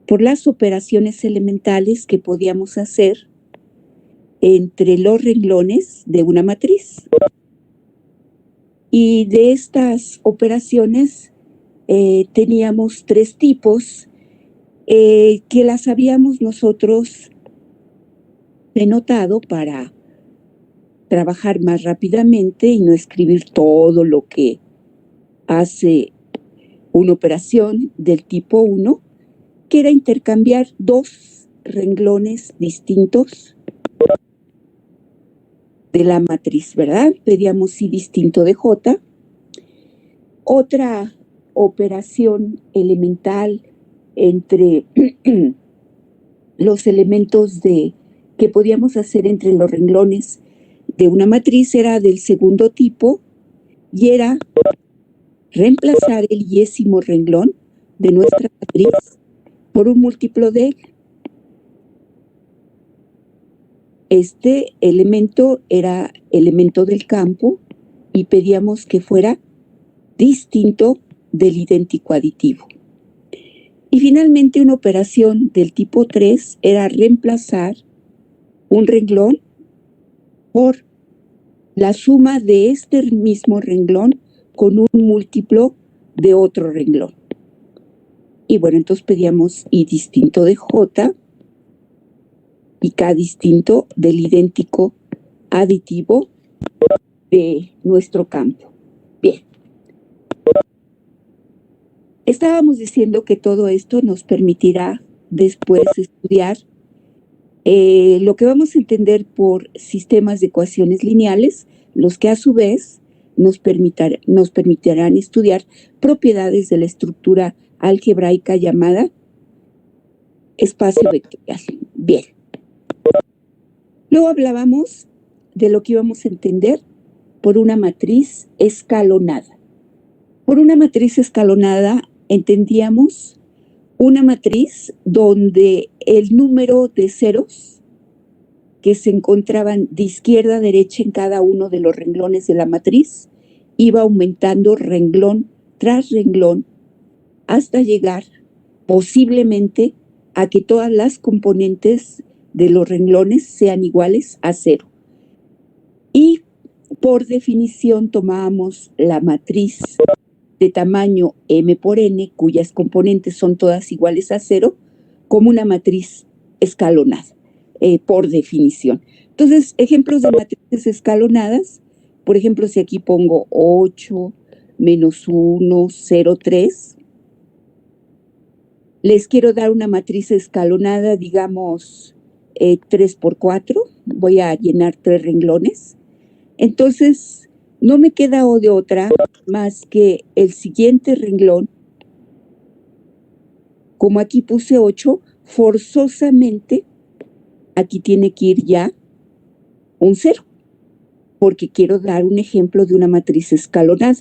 por las operaciones elementales que podíamos hacer entre los renglones de una matriz. Y de estas operaciones teníamos 3 tipos que las habíamos nosotros denotado para trabajar más rápidamente y no escribir todo lo que hace una operación del tipo 1, que era intercambiar 2 renglones distintos de la matriz, ¿verdad? Pedíamos I distinto de J. Otra operación elemental entre los elementos que podíamos hacer entre los renglones de una matriz era del segundo tipo y era reemplazar el yésimo renglón de nuestra matriz por un múltiplo de él. Este elemento era elemento del campo y pedíamos que fuera distinto del idéntico aditivo. Y finalmente una operación del tipo 3 era reemplazar un renglón por la suma de este mismo renglón con un múltiplo de otro renglón. Y bueno, entonces pedíamos I distinto de J y K distinto del idéntico aditivo de nuestro campo. Bien. Estábamos diciendo que todo esto nos permitirá después estudiar lo que vamos a entender por sistemas de ecuaciones lineales, los que a su vez nos permitirán estudiar propiedades de la estructura algebraica llamada espacio vectorial. Bien. Luego hablábamos de lo que íbamos a entender por una matriz escalonada. Por una matriz escalonada entendíamos una matriz donde el número de ceros que se encontraban de izquierda a derecha en cada uno de los renglones de la matriz iba aumentando renglón tras renglón hasta llegar posiblemente a que todas las componentes de los renglones sean iguales a 0. Y por definición tomábamos la matriz de tamaño m por n, cuyas componentes son todas iguales a 0, como una matriz escalonada, por definición. Entonces, ejemplos de matrices escalonadas, por ejemplo, si aquí pongo 8, menos 1, 0, 3, les quiero dar una matriz escalonada, digamos, 3 por 4, voy a llenar 3 renglones. Entonces, no me queda de otra más que el siguiente renglón, como aquí puse 8, forzosamente aquí tiene que ir ya un 0, porque quiero dar un ejemplo de una matriz escalonada.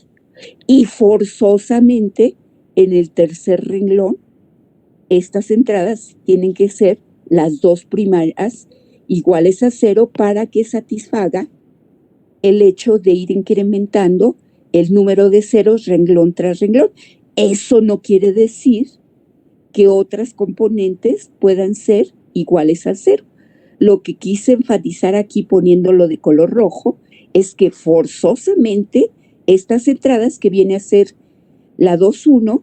Y forzosamente en el tercer renglón, estas entradas tienen que ser las 2 primeras iguales a 0 para que satisfaga el hecho de ir incrementando el número de ceros renglón tras renglón. Eso no quiere decir que otras componentes puedan ser iguales a 0. Lo que quise enfatizar aquí poniéndolo de color rojo es que forzosamente estas entradas, que viene a ser la 2,1,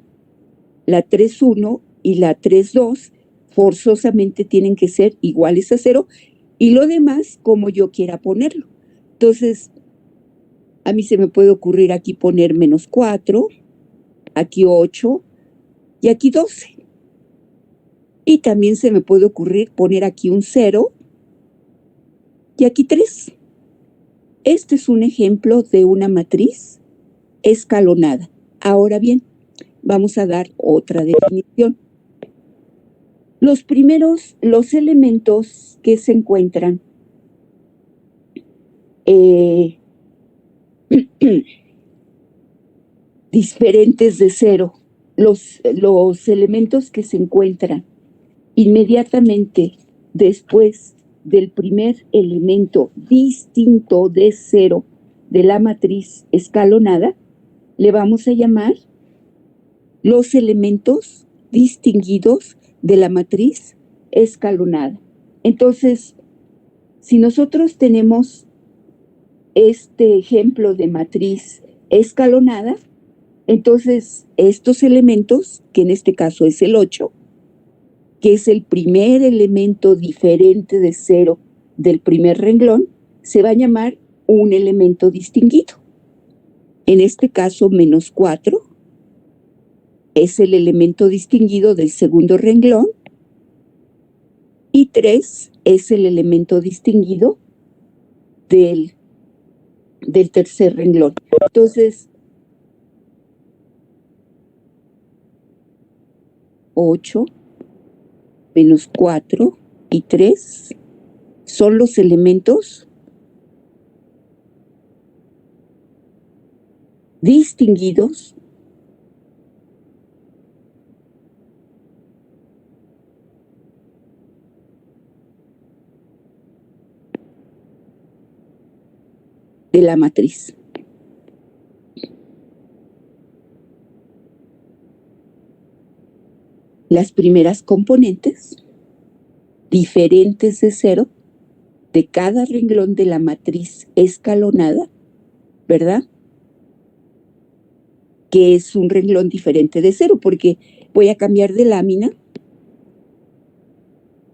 la 3,1 y la 3,2, forzosamente tienen que ser iguales a 0 y lo demás como yo quiera ponerlo. Entonces, a mí se me puede ocurrir aquí poner menos 4, aquí 8 y aquí 12. Y también se me puede ocurrir poner aquí un 0 y aquí 3. Este es un ejemplo de una matriz escalonada. Ahora bien, vamos a dar otra definición. Los elementos que se encuentran diferentes de 0, los elementos que se encuentran inmediatamente después del primer elemento distinto de 0 de la matriz escalonada, le vamos a llamar los elementos distinguidos de la matriz escalonada. Entonces, si nosotros tenemos este ejemplo de matriz escalonada, entonces estos elementos, que en este caso es el 8, que es el primer elemento diferente de 0 del primer renglón, se va a llamar un elemento distinguido. En este caso, menos 4 es el elemento distinguido del segundo renglón y 3 es el elemento distinguido del tercer renglón. Entonces, 8 menos 4 y 3 son los elementos distinguidos de la matriz. Las primeras componentes diferentes de 0 de cada renglón de la matriz escalonada, ¿verdad? Que es un renglón diferente de 0, porque voy a cambiar de lámina.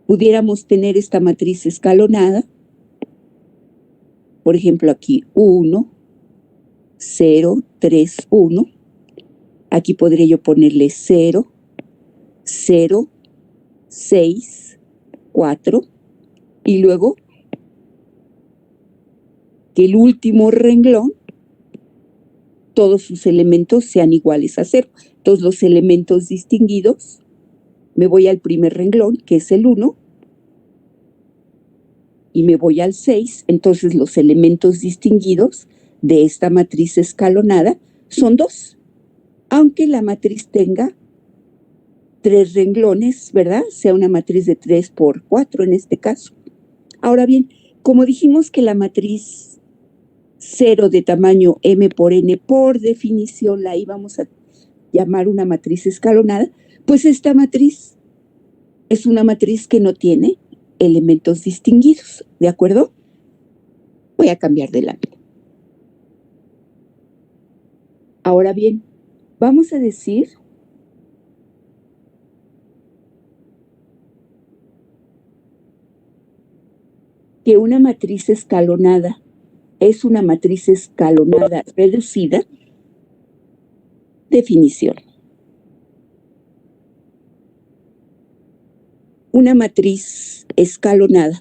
Pudiéramos tener esta matriz escalonada, por ejemplo, aquí 1, 0, 3, 1. Aquí podría yo ponerle 0, 0, 6, 4, y luego que el último renglón, todos sus elementos sean iguales a 0. Todos los elementos distinguidos, me voy al primer renglón, que es el 1, y me voy al 6, entonces los elementos distinguidos de esta matriz escalonada son 2, aunque la matriz tenga 3 renglones, ¿verdad? Sea una matriz de 3 por 4 en este caso. Ahora bien, como dijimos que la matriz 0 de tamaño m por n, por definición la íbamos a llamar una matriz escalonada, pues esta matriz es una matriz que no tiene elementos distinguidos, ¿de acuerdo? Voy a cambiar de lámina. Ahora bien, vamos a decir que una matriz escalonada es una matriz escalonada reducida. Definición. Una matriz escalonada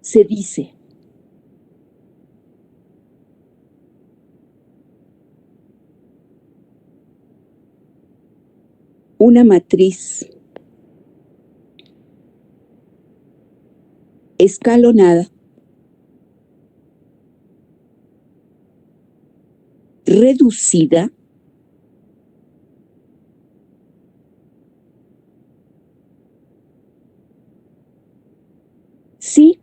se dice una matriz escalonada reducida si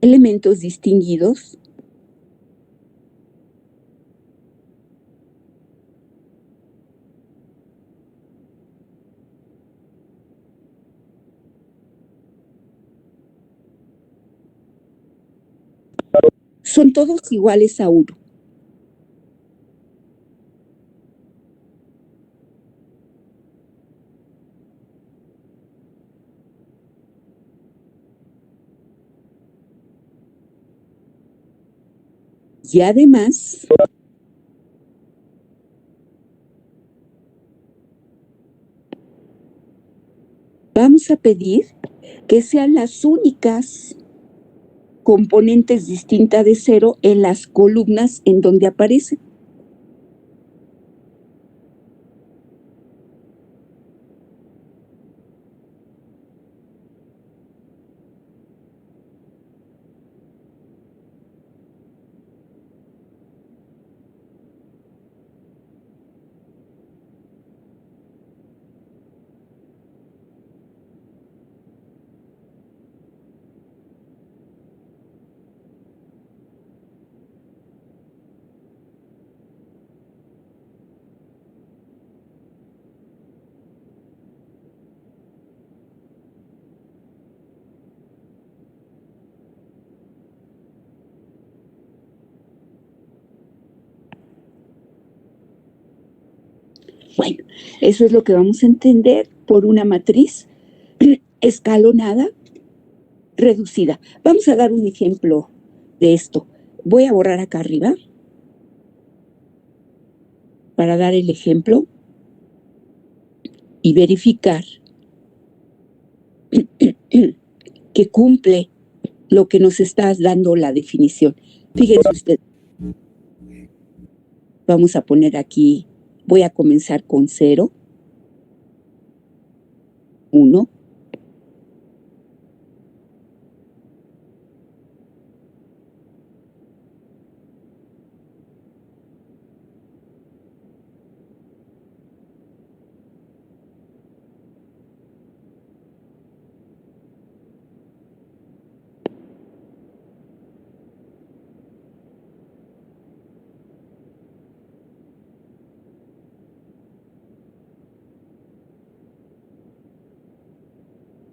elementos distinguidos son todos iguales a 1. Y además, vamos a pedir que sean las únicas componentes distintas de 0 en las columnas en donde aparecen. Bueno, eso es lo que vamos a entender por una matriz escalonada reducida. Vamos a dar un ejemplo de esto. Voy a borrar acá arriba para dar el ejemplo y verificar que cumple lo que nos está dando la definición. Fíjense ustedes. Vamos a poner aquí, voy a comenzar con 0, 1,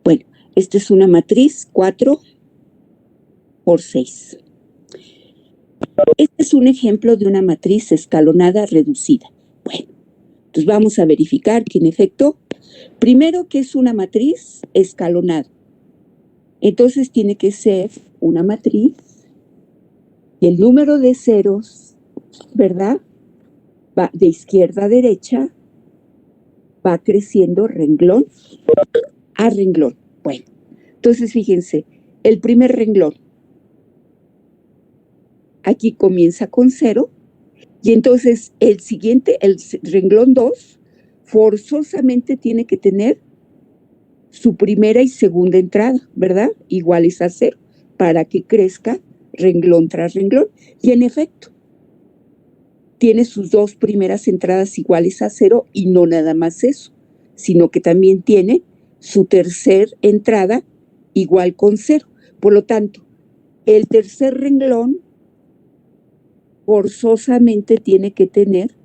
bueno, esta es una matriz 4 por 6. Este es un ejemplo de una matriz escalonada reducida. Bueno, entonces vamos a verificar que en efecto, primero que es una matriz escalonada. Entonces tiene que ser una matriz y el número de ceros, ¿verdad? Va de izquierda a derecha, va creciendo renglón a renglón. Bueno, entonces fíjense, el primer renglón aquí comienza con 0 y entonces el siguiente, el renglón 2, forzosamente tiene que tener su primera y segunda entrada, ¿verdad? Iguales a 0, para que crezca renglón tras renglón. Y en efecto, tiene sus dos primeras entradas iguales a 0 y no nada más eso, sino que también tiene su tercer entrada igual con 0. Por lo tanto, el tercer renglón forzosamente tiene que tener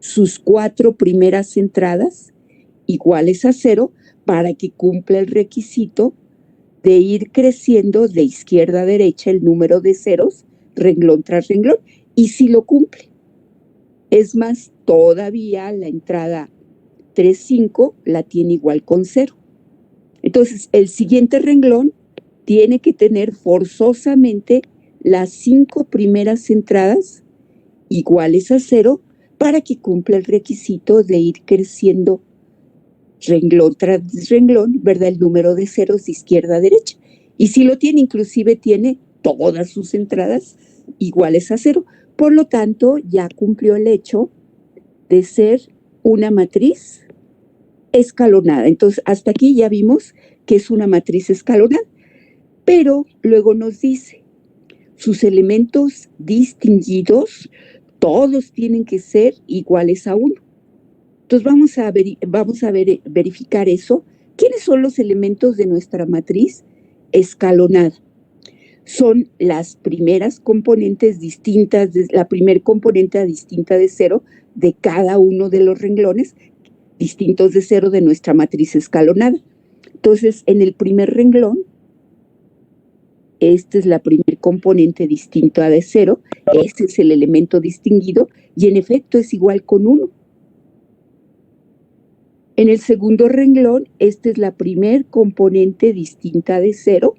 sus 4 primeras entradas iguales a 0 para que cumpla el requisito de ir creciendo de izquierda a derecha el número de ceros, renglón tras renglón, y si lo cumple. Es más, todavía la entrada 3, 5 la tiene igual con 0. Entonces, el siguiente renglón tiene que tener forzosamente las 5 primeras entradas iguales a 0 para que cumpla el requisito de ir creciendo renglón tras renglón, ¿verdad? El número de ceros de izquierda a derecha. Y si lo tiene, inclusive tiene todas sus entradas iguales a 0. Por lo tanto, ya cumplió el hecho de ser una matriz escalonada. Entonces, hasta aquí ya vimos que es una matriz escalonada. Pero luego nos dice, sus elementos distinguidos, todos tienen que ser iguales a 1. Entonces vamos a verificar eso. ¿Quiénes son los elementos de nuestra matriz escalonada? Son las primeras componentes distintas, la primer componente distinta de 0 de cada uno de los renglones distintos de 0 de nuestra matriz escalonada. Entonces, en el primer renglón, esta es la primer componente distinta de 0, este es el elemento distinguido y en efecto es igual con 1. En el segundo renglón, esta es la primer componente distinta de 0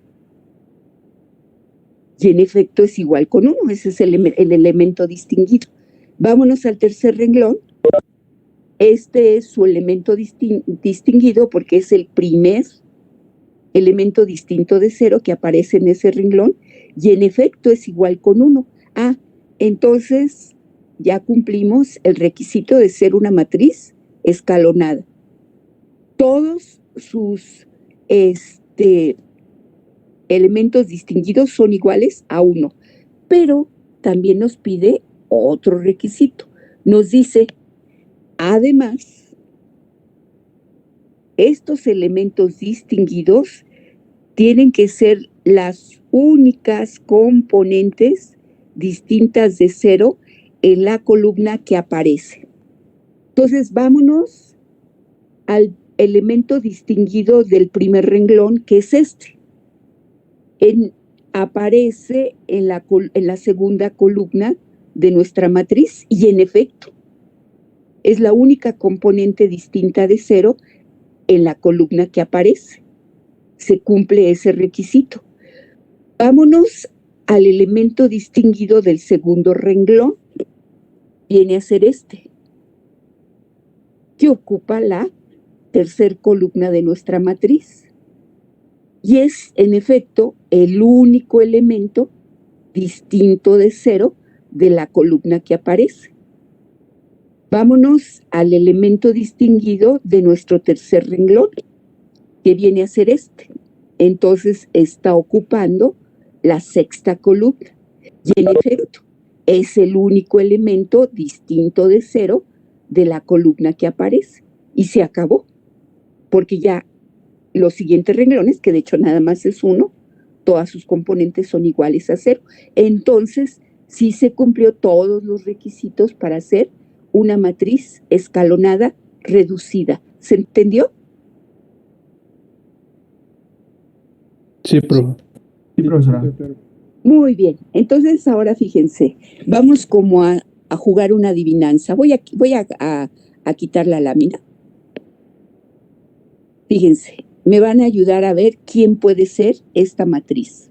y en efecto es igual con 1, ese es el elemento distinguido. Vámonos al tercer renglón. Este es su elemento distinguido porque es el primer elemento distinto de 0 que aparece en ese renglón y en efecto es igual con 1. Ah, entonces ya cumplimos el requisito de ser una matriz escalonada. Todos sus elementos distinguidos son iguales a 1, pero también nos pide otro requisito. Nos dice, además, estos elementos distinguidos tienen que ser las únicas componentes distintas de 0 en la columna que aparece. Entonces, vámonos al elemento distinguido del primer renglón, que es este. Aparece en la segunda columna de nuestra matriz y en efecto Es la única componente distinta de 0 en la columna que aparece. Se cumple ese requisito. Vámonos al elemento distinguido del segundo renglón. Viene a ser este, que ocupa la tercer columna de nuestra matriz. Y es, en efecto, el único elemento distinto de 0 de la columna que aparece. Vámonos al elemento distinguido de nuestro tercer renglón, que viene a ser este. Entonces está ocupando la sexta columna. Y en efecto, es el único elemento distinto de 0 de la columna que aparece. Y se acabó, porque ya los siguientes renglones, que de hecho nada más es uno, todas sus componentes son iguales a 0. Entonces, sí se cumplió todos los requisitos para hacer una matriz escalonada reducida. ¿Se entendió? Sí, profe. Sí, profesora. Muy bien. Entonces, ahora fíjense, vamos como a jugar una adivinanza. Voy a quitar la lámina. Fíjense, me van a ayudar a ver quién puede ser esta matriz.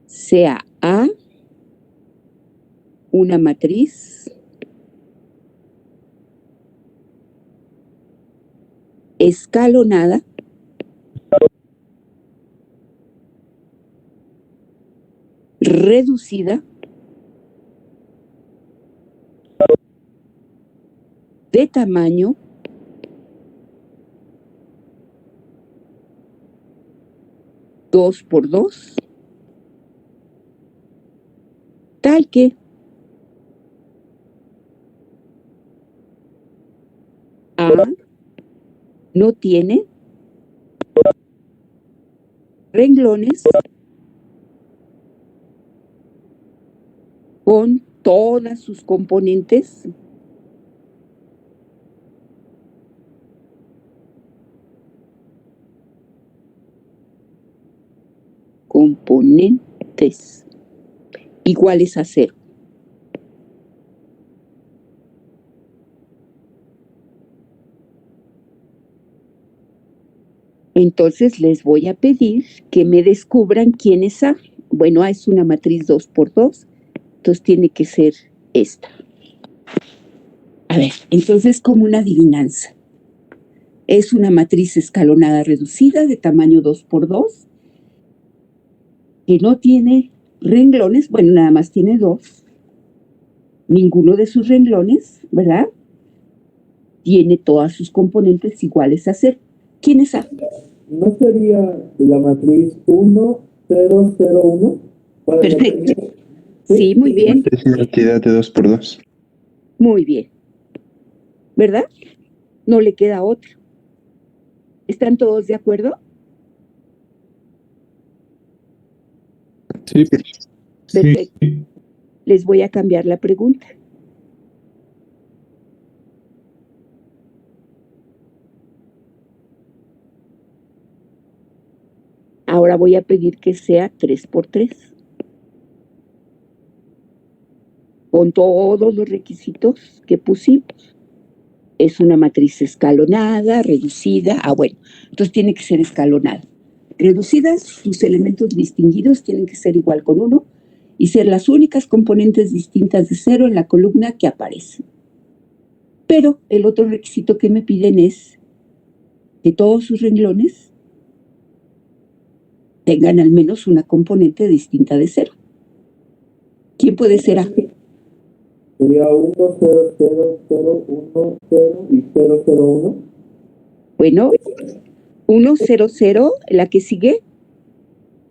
Sea A una matriz escalonada reducida de tamaño dos por dos, tal que A no tiene renglones con todas sus componentes iguales a 0. Entonces les voy a pedir que me descubran quién es A. Bueno, A es una matriz 2 por 2, entonces tiene que ser esta. A ver, entonces como una adivinanza. Es una matriz escalonada reducida de tamaño 2 por 2, que no tiene renglones, bueno, nada más tiene 2. Ninguno de sus renglones, ¿verdad?, tiene todas sus componentes iguales a 0. ¿Quién es A? ¿No sería la matriz 1, 0, 0, 1? Perfecto. Sí, muy bien. Matriz identidad de 2 por 2. Muy bien. ¿Verdad? No le queda otra. ¿Están todos de acuerdo? Sí. Perfecto. Les voy a cambiar la pregunta. Ahora voy a pedir que sea 3 por 3. Con todos los requisitos que pusimos. Es una matriz escalonada, reducida. Bueno, entonces tiene que ser escalonada. Reducidas, sus elementos distinguidos tienen que ser igual con 1 y ser las únicas componentes distintas de 0 en la columna que aparece. Pero el otro requisito que me piden es que todos sus renglones tengan al menos una componente distinta de 0. ¿Quién puede ser A? Sería 1, 0, 0, 0, 1, 0 y 0, 0, 1. Bueno, 1, 0, 0, la que sigue.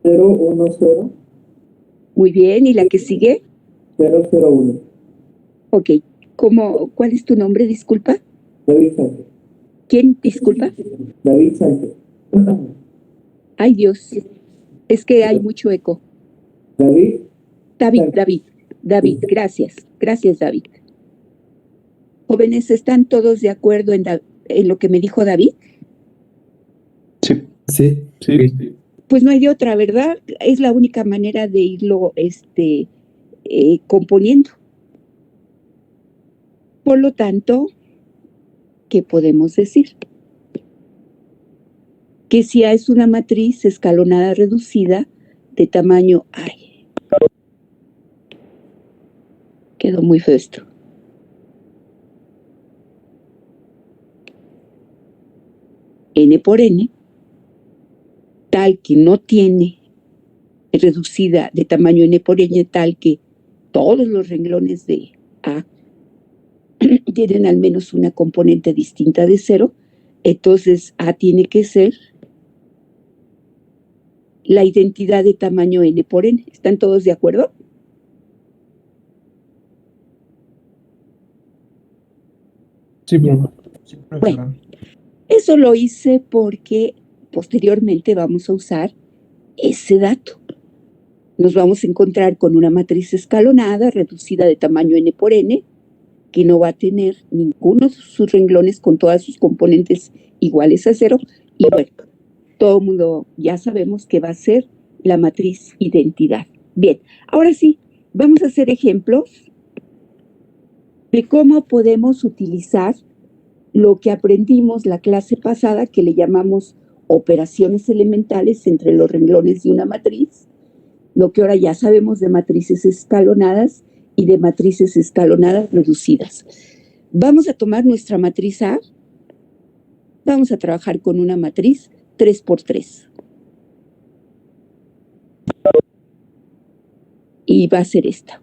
0, 1, 0. Muy bien, ¿y la que sigue? 0, 0, 1. Ok, ¿cuál es tu nombre, disculpa? David Sánchez. ¿Quién, disculpa? David Sánchez. Ay, Dios, es que hay mucho eco. David. David, gracias, David. Jóvenes, ¿están todos de acuerdo en lo que me dijo David? Sí. Pues no hay de otra, ¿verdad? Es la única manera de irlo componiendo. Por lo tanto, ¿qué podemos decir? Que si A es una matriz escalonada reducida de tamaño... ¡Ay! Quedó muy feo esto. N por N, tal que no tiene reducida de tamaño N por N, tal que todos los renglones de A tienen al menos una componente distinta de 0, entonces A tiene que ser la identidad de tamaño N por N. ¿Están todos de acuerdo? Sí, profe. Bueno, eso lo hice porque posteriormente vamos a usar ese dato. Nos vamos a encontrar con una matriz escalonada reducida de tamaño N por N, que no va a tener ninguno de sus renglones con todas sus componentes iguales a 0. Y bueno, todo el mundo ya sabemos que va a ser la matriz identidad. Bien, ahora sí, vamos a hacer ejemplos de cómo podemos utilizar lo que aprendimos la clase pasada, que le llamamos operaciones elementales entre los renglones de una matriz, lo que ahora ya sabemos de matrices escalonadas y de matrices escalonadas reducidas. Vamos a tomar nuestra matriz A, vamos a trabajar con una matriz 3×3. Y va a ser esta.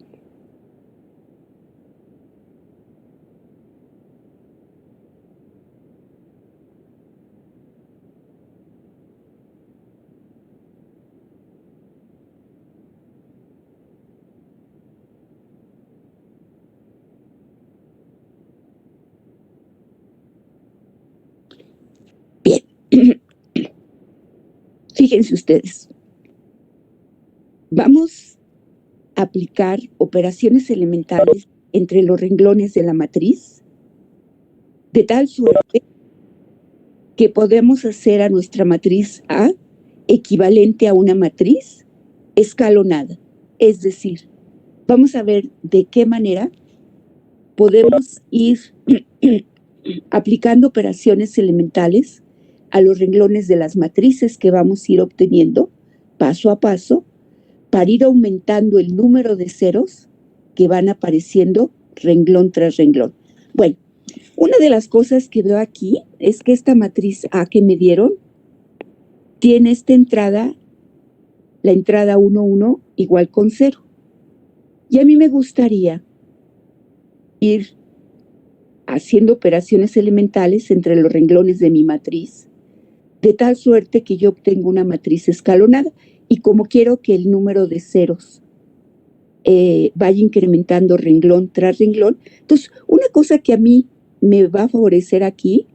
Bien. Fíjense ustedes. Vamos a aplicar operaciones elementales entre los renglones de la matriz, de tal suerte que podemos hacer a nuestra matriz A equivalente a una matriz escalonada. Es decir, vamos a ver de qué manera podemos ir aplicando operaciones elementales a los renglones de las matrices que vamos a ir obteniendo paso a paso para ir aumentando el número de ceros que van apareciendo renglón tras renglón. Bueno, una de las cosas que veo aquí es que esta matriz A que me dieron tiene esta entrada, la entrada 1, 1 igual con 0. Y a mí me gustaría ir haciendo operaciones elementales entre los renglones de mi matriz, de tal suerte que yo obtengo una matriz escalonada. Y como quiero que el número de ceros vaya incrementando renglón tras renglón, entonces una cosa que a mí me va a favorecer aquí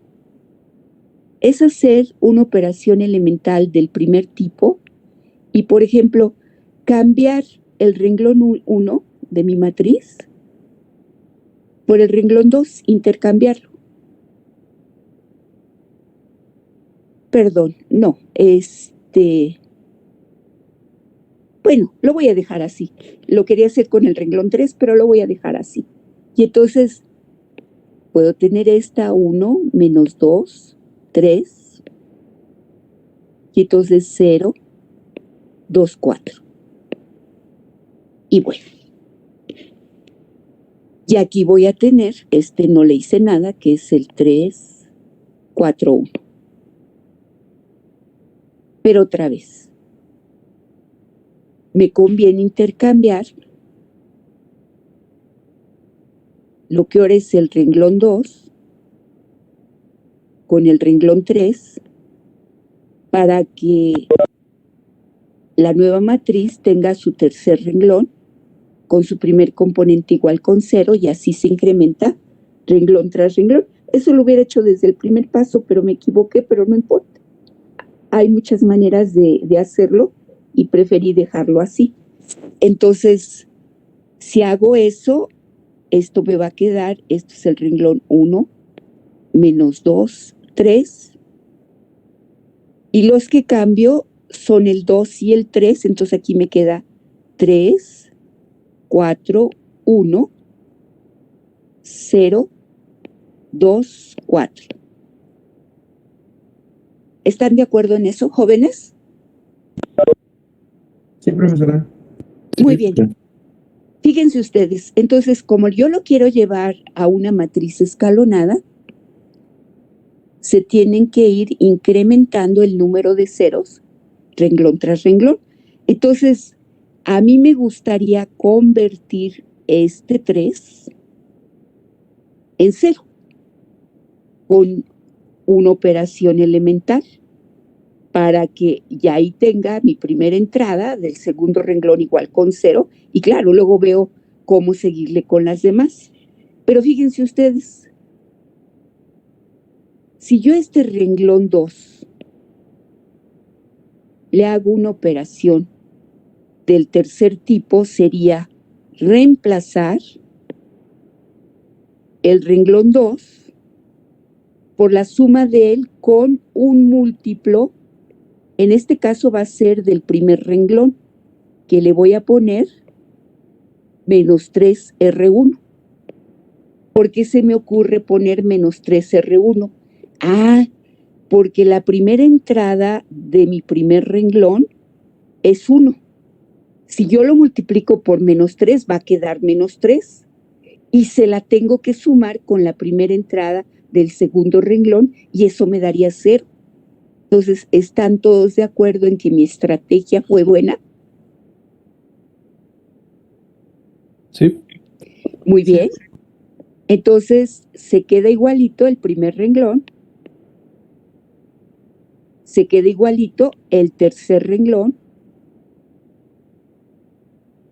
es hacer una operación elemental del primer tipo y, por ejemplo, cambiar el renglón 1 de mi matriz por el renglón 2, intercambiarlo. Perdón, no, bueno, lo voy a dejar así. Lo quería hacer con el renglón 3, pero lo voy a dejar así. Y entonces puedo tener esta 1 menos 2, 3. Y entonces 0, 2, 4. Y bueno. Y aquí voy a tener, no le hice nada, que es el 3, 4, 1. Pero otra vez, me conviene intercambiar lo que ahora es el renglón 2 con el renglón 3 para que la nueva matriz tenga su tercer renglón con su primer componente igual con 0 y así se incrementa renglón tras renglón. Eso lo hubiera hecho desde el primer paso, pero me equivoqué, pero no importa. Hay muchas maneras de hacerlo y preferí dejarlo así. Entonces, si hago eso, esto me va a quedar, esto es el renglón 1, menos 2, 3. Y los que cambio son el 2 y el 3, entonces aquí me queda 3, 4, 1, 0, 2, 4. ¿Están de acuerdo en eso, jóvenes? Sí, profesora. Muy bien. Fíjense ustedes, entonces, como yo lo quiero llevar a una matriz escalonada, se tienen que ir incrementando el número de ceros, renglón tras renglón. Entonces, a mí me gustaría convertir este 3 en 0 con una operación elemental para que ya ahí tenga mi primera entrada del segundo renglón igual con 0 y claro, luego veo cómo seguirle con las demás. Pero fíjense ustedes, si yo a este renglón 2 le hago una operación del tercer tipo, sería reemplazar el renglón 2 por la suma de él con un múltiplo. En este caso va a ser del primer renglón, que le voy a poner menos 3R1. ¿Por qué se me ocurre poner menos 3R1? Ah, porque la primera entrada de mi primer renglón es 1. Si yo lo multiplico por menos 3, va a quedar menos 3. Y se la tengo que sumar con la primera entrada del segundo renglón y eso me daría 0. Entonces, ¿están todos de acuerdo en que mi estrategia fue buena? Sí. Muy bien. Entonces, se queda igualito el primer renglón, se queda igualito el tercer renglón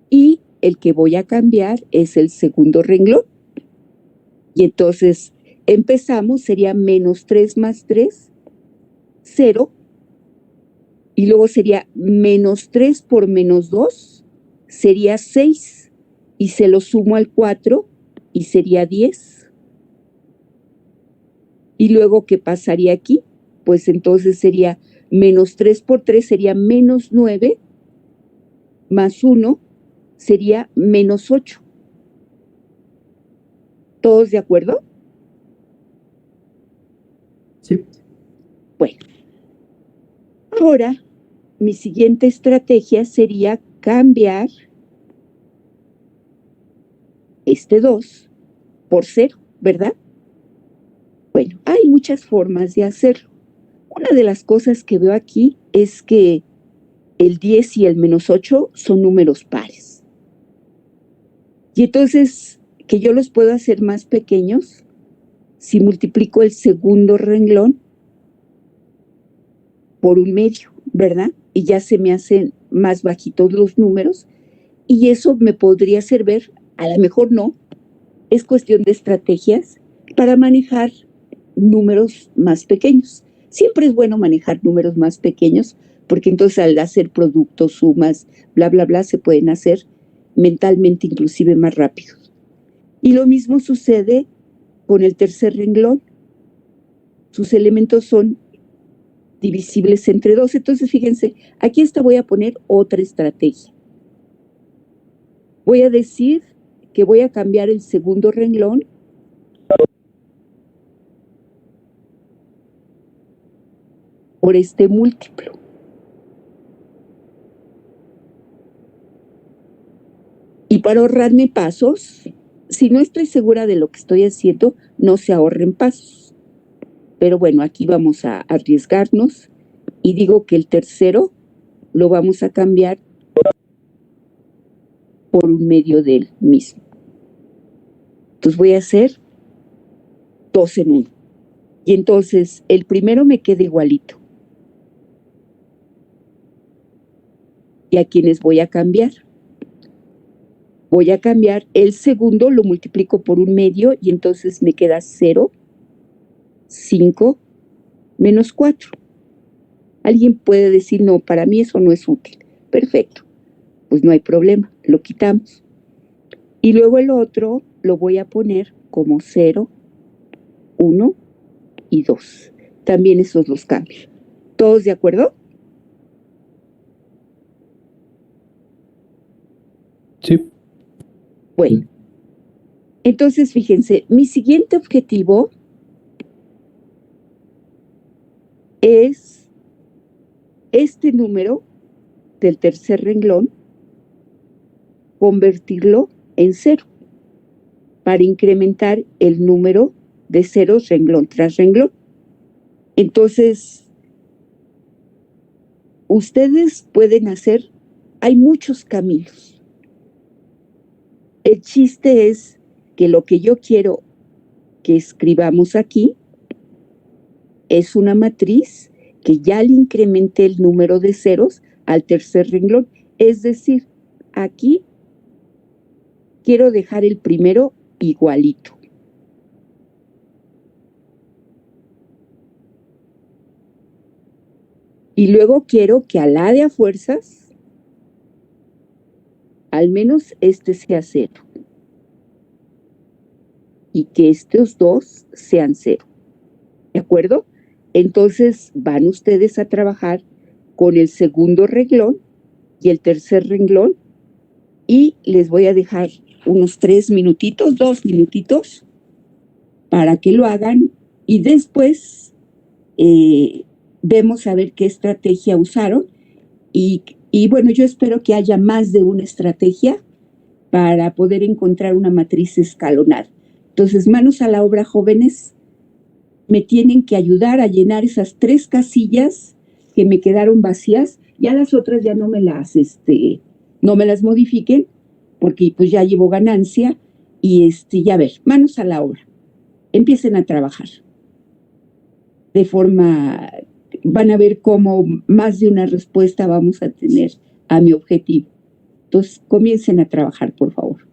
y el que voy a cambiar es el segundo renglón. Y entonces, empezamos, sería menos 3 más 3, 0. Y luego sería menos 3 por menos 2, sería 6. Y se lo sumo al 4 y sería 10. Y luego, ¿qué pasaría aquí? Pues entonces sería menos 3 por 3 sería menos 9, más 1 sería menos 8. ¿Todos de acuerdo? Sí. Bueno, ahora mi siguiente estrategia sería cambiar este 2 por 0, ¿verdad? Bueno, hay muchas formas de hacerlo. Una de las cosas que veo aquí es que el 10 y el menos 8 son números pares. Y entonces, que yo los puedo hacer más pequeños si multiplico el segundo renglón por un medio, ¿verdad? Y ya se me hacen más bajitos los números y eso me podría servir, a lo mejor no, es cuestión de estrategias para manejar números más pequeños. Siempre es bueno manejar números más pequeños porque entonces al hacer productos, sumas, bla, bla, bla, se pueden hacer mentalmente inclusive más rápidos. Y lo mismo sucede con el tercer renglón. Sus elementos son divisibles entre 2. Entonces, fíjense, aquí esta voy a poner otra estrategia. Voy a decir que voy a cambiar el segundo renglón por este múltiplo. Y para ahorrarme pasos, si no estoy segura de lo que estoy haciendo, no se ahorren pasos. Pero bueno, aquí vamos a arriesgarnos y digo que el tercero lo vamos a cambiar por un medio del mismo. Entonces voy a hacer 2 en 1. Y entonces el primero me queda igualito. ¿Y a quiénes voy a cambiar? Voy a cambiar el segundo, lo multiplico por un medio y entonces me queda 0, 5, menos 4. Alguien puede decir, no, para mí eso no es útil. Perfecto, pues no hay problema, lo quitamos. Y luego el otro lo voy a poner como 0, 1 y 2. También esos los cambio. ¿Todos de acuerdo? Sí. Bueno, entonces fíjense, mi siguiente objetivo es este número del tercer renglón, convertirlo en 0 para incrementar el número de ceros renglón tras renglón. Entonces, ustedes pueden hacer, hay muchos caminos. El chiste es que lo que yo quiero que escribamos aquí es una matriz que ya le incrementé el número de ceros al tercer renglón. Es decir, aquí quiero dejar el primero igualito. Y luego quiero que a la de a fuerzas, al menos este sea 0. Y que estos dos sean 0. ¿De acuerdo? Entonces van ustedes a trabajar con el segundo renglón y el tercer renglón y les voy a dejar unos 3 minutitos, 2 minutitos para que lo hagan y después vemos a ver qué estrategia usaron y bueno, yo espero que haya más de una estrategia para poder encontrar una matriz escalonada. Entonces, manos a la obra, jóvenes, me tienen que ayudar a llenar esas 3 casillas que me quedaron vacías. Ya las otras ya no me las modifiquen, porque pues ya llevo ganancia. Y ya a ver, manos a la obra. Empiecen a trabajar. De forma, van a ver cómo más de una respuesta vamos a tener a mi objetivo. Entonces, comiencen a trabajar, por favor.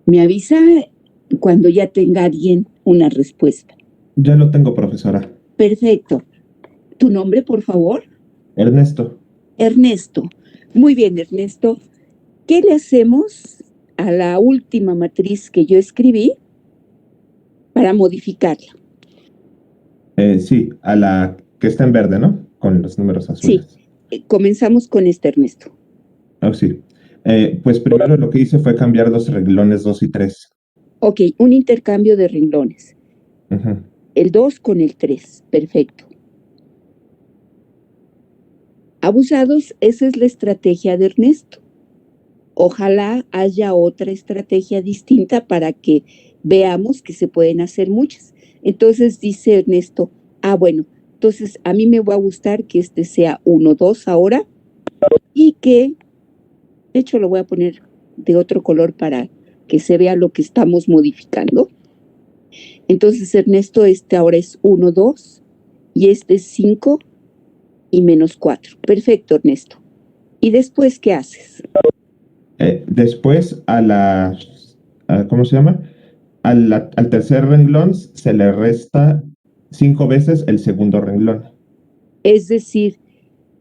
Me avisa cuando ya tenga alguien una respuesta. Ya lo tengo, profesora. Perfecto. ¿Tu nombre, por favor? Ernesto. Ernesto. Muy bien, Ernesto. ¿Qué le hacemos a la última matriz que yo escribí para modificarla? Sí, a la que está en verde, ¿no? Con los números azules. Sí, comenzamos con este, Ernesto. Oh, sí. Pues primero lo que hice fue cambiar los renglones 2 y 3. Ok, un intercambio de renglones. Ujú. El 2 con el 3. Perfecto. Abusados, esa es la estrategia de Ernesto. Ojalá haya otra estrategia distinta para que veamos que se pueden hacer muchas. Entonces dice Ernesto, bueno, entonces a mí me va a gustar que este sea 1, 2 ahora y que, de hecho lo voy a poner de otro color para que se vea lo que estamos modificando. Entonces Ernesto, este ahora es 1, 2 y este es 5 y menos 4. Perfecto, Ernesto. ¿Y después qué haces? Después ¿cómo se llama? Al tercer renglón se le resta 5 veces el segundo renglón. Es decir,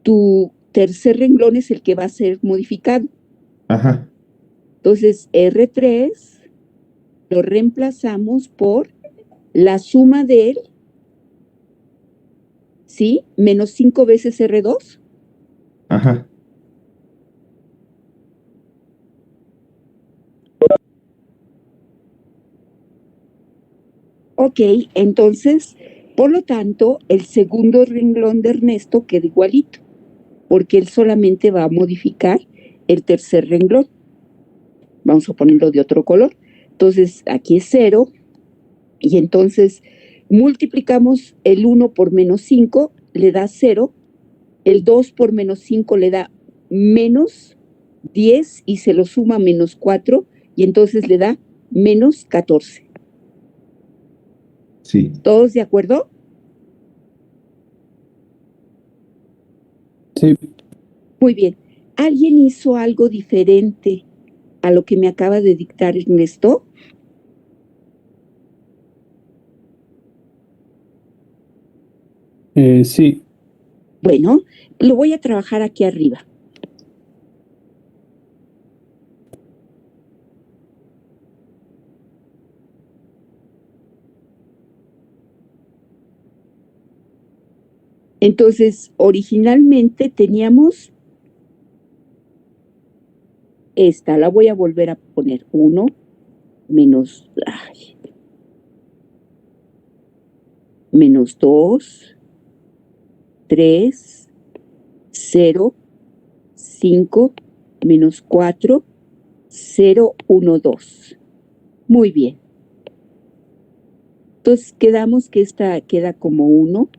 tu tercer renglón es el que va a ser modificado. Ajá. Entonces, R3 lo reemplazamos por la suma de él, ¿sí? Menos 5 veces R2. Ajá. Ok, entonces, por lo tanto, el segundo renglón de Ernesto queda igualito, porque él solamente va a modificar el tercer renglón. Vamos a ponerlo de otro color. Entonces, aquí es 0, y entonces multiplicamos el 1 por menos 5, le da 0, el 2 por menos 5 le da menos 10 y se lo suma menos 4 y entonces le da menos 14. Sí. ¿Todos de acuerdo? Sí. Muy bien. ¿Alguien hizo algo diferente a lo que me acaba de dictar Ernesto? Sí. Bueno, lo voy a trabajar aquí arriba. Entonces, originalmente teníamos esta, la voy a volver a poner. 1 menos, menos 2, 3, 0, 5, menos 4, 0, 1, 2. Muy bien. Entonces quedamos que esta queda como 1,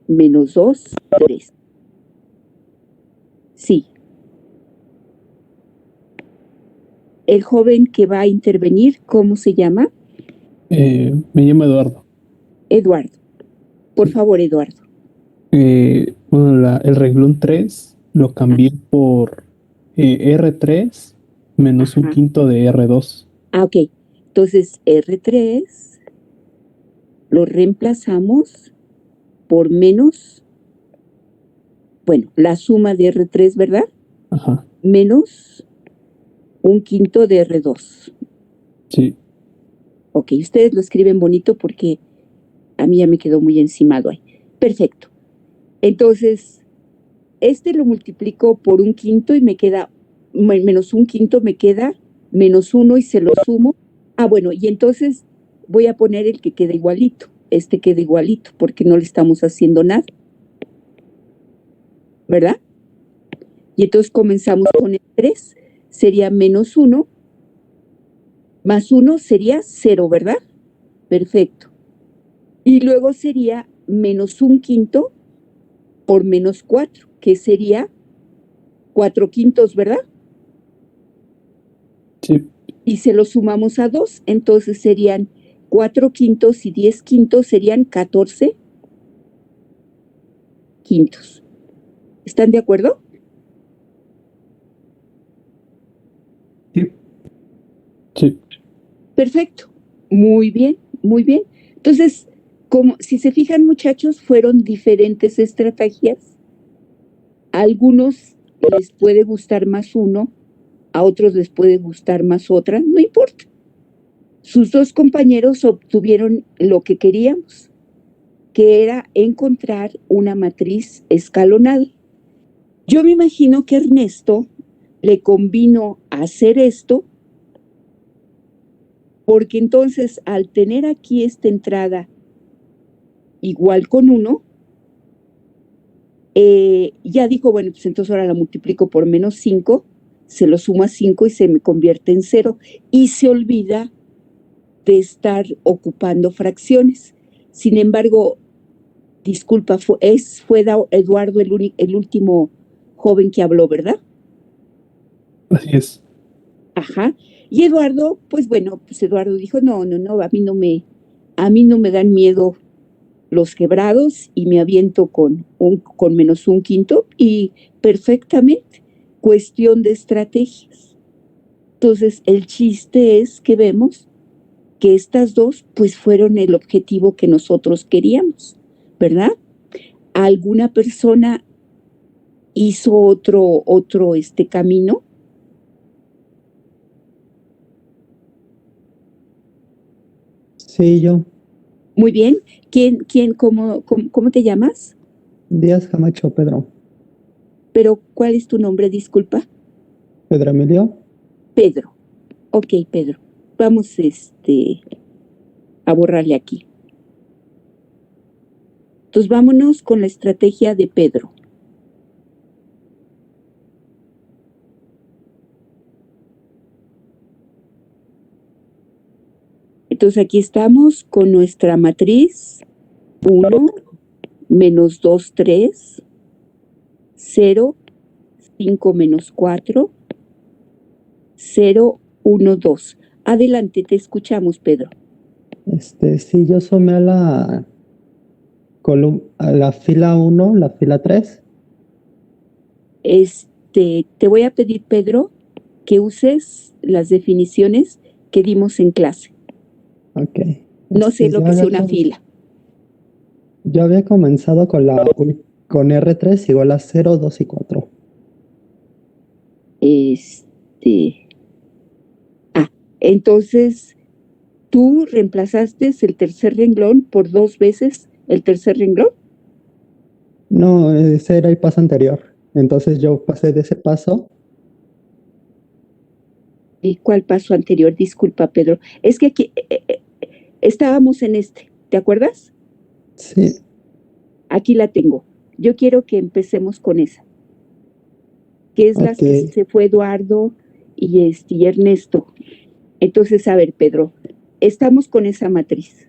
menos 2, 3. Sí. El joven que va a intervenir, ¿cómo se llama? Me llamo Eduardo. Eduardo. Por favor, Eduardo. Bueno, el renglón 3 lo cambié por R3 menos un Ajá. quinto de R2. Ok. Entonces, R3 lo reemplazamos por menos, bueno, la suma de R3, ¿verdad? Ajá. Menos un quinto de R2. Sí. Ok, ustedes lo escriben bonito porque a mí ya me quedó muy encimado ahí. Perfecto. Entonces, este lo multiplico por un quinto y me queda, menos un quinto me queda menos 1 y se lo sumo. Bueno, y entonces voy a poner el que queda igualito. Este queda igualito porque no le estamos haciendo nada. ¿Verdad? Y entonces comenzamos con el 3. Sería menos 1 más 1 sería 0, ¿verdad? Perfecto. Y luego sería menos un quinto por menos 4, que sería 4 quintos, ¿verdad? Sí. Y se lo sumamos a 2, entonces serían 4 quintos y 10 quintos serían 14 quintos. ¿Están de acuerdo? Sí. Sí. Perfecto. Muy bien, muy bien. Entonces, como si se fijan, muchachos, fueron diferentes estrategias. A algunos les puede gustar más uno, a otros les puede gustar más otra, no importa. Sus dos compañeros obtuvieron lo que queríamos, que era encontrar una matriz escalonada. Yo me imagino que Ernesto le convino hacer esto porque entonces al tener aquí esta entrada igual con 1, ya dijo, bueno, pues entonces ahora la multiplico por menos 5, se lo sumo a 5 y se me convierte en 0 y se olvida de estar ocupando fracciones. Sin embargo, disculpa, fue Eduardo el último joven que habló, ¿verdad? Así es. Ajá. Y Eduardo, pues bueno, pues Eduardo dijo, no, a mí no me dan miedo los quebrados y me aviento con menos un quinto y perfectamente, cuestión de estrategias. Entonces, el chiste es que vemos que estas dos, pues fueron el objetivo que nosotros queríamos, ¿verdad? ¿Alguna persona hizo otro camino? Sí, yo, Muy bien. ¿Cómo te llamas? Díaz Camacho, Pedro. Pero, ¿cuál es tu nombre? Disculpa. Pedro Emilio. Pedro. Ok, Pedro. Vamos, a borrarle aquí. Entonces, vámonos con la estrategia de Pedro. Entonces, aquí estamos con nuestra matriz 1, menos 2, 3, 0, 5 menos 4, 0, 1, 2. Adelante, te escuchamos, Pedro. Sí, yo sumé a la fila 1, la fila 3, te voy a pedir, Pedro, que uses las definiciones que dimos en clase. Ok. No sé lo yo que sea había una fila. Yo había comenzado con R3 igual a 0, 2 y 4. Entonces, tú reemplazaste el tercer renglón por 2 veces el tercer renglón. No, ese era el paso anterior. Entonces yo pasé de ese paso. ¿Y cuál paso anterior? Disculpa, Pedro. Es que aquí estábamos en ¿te acuerdas? Sí, Aquí la tengo. Yo quiero que empecemos con esa, que es las ok. que se fue Eduardo y Ernesto. Entonces, a ver, Pedro, estamos con esa matriz.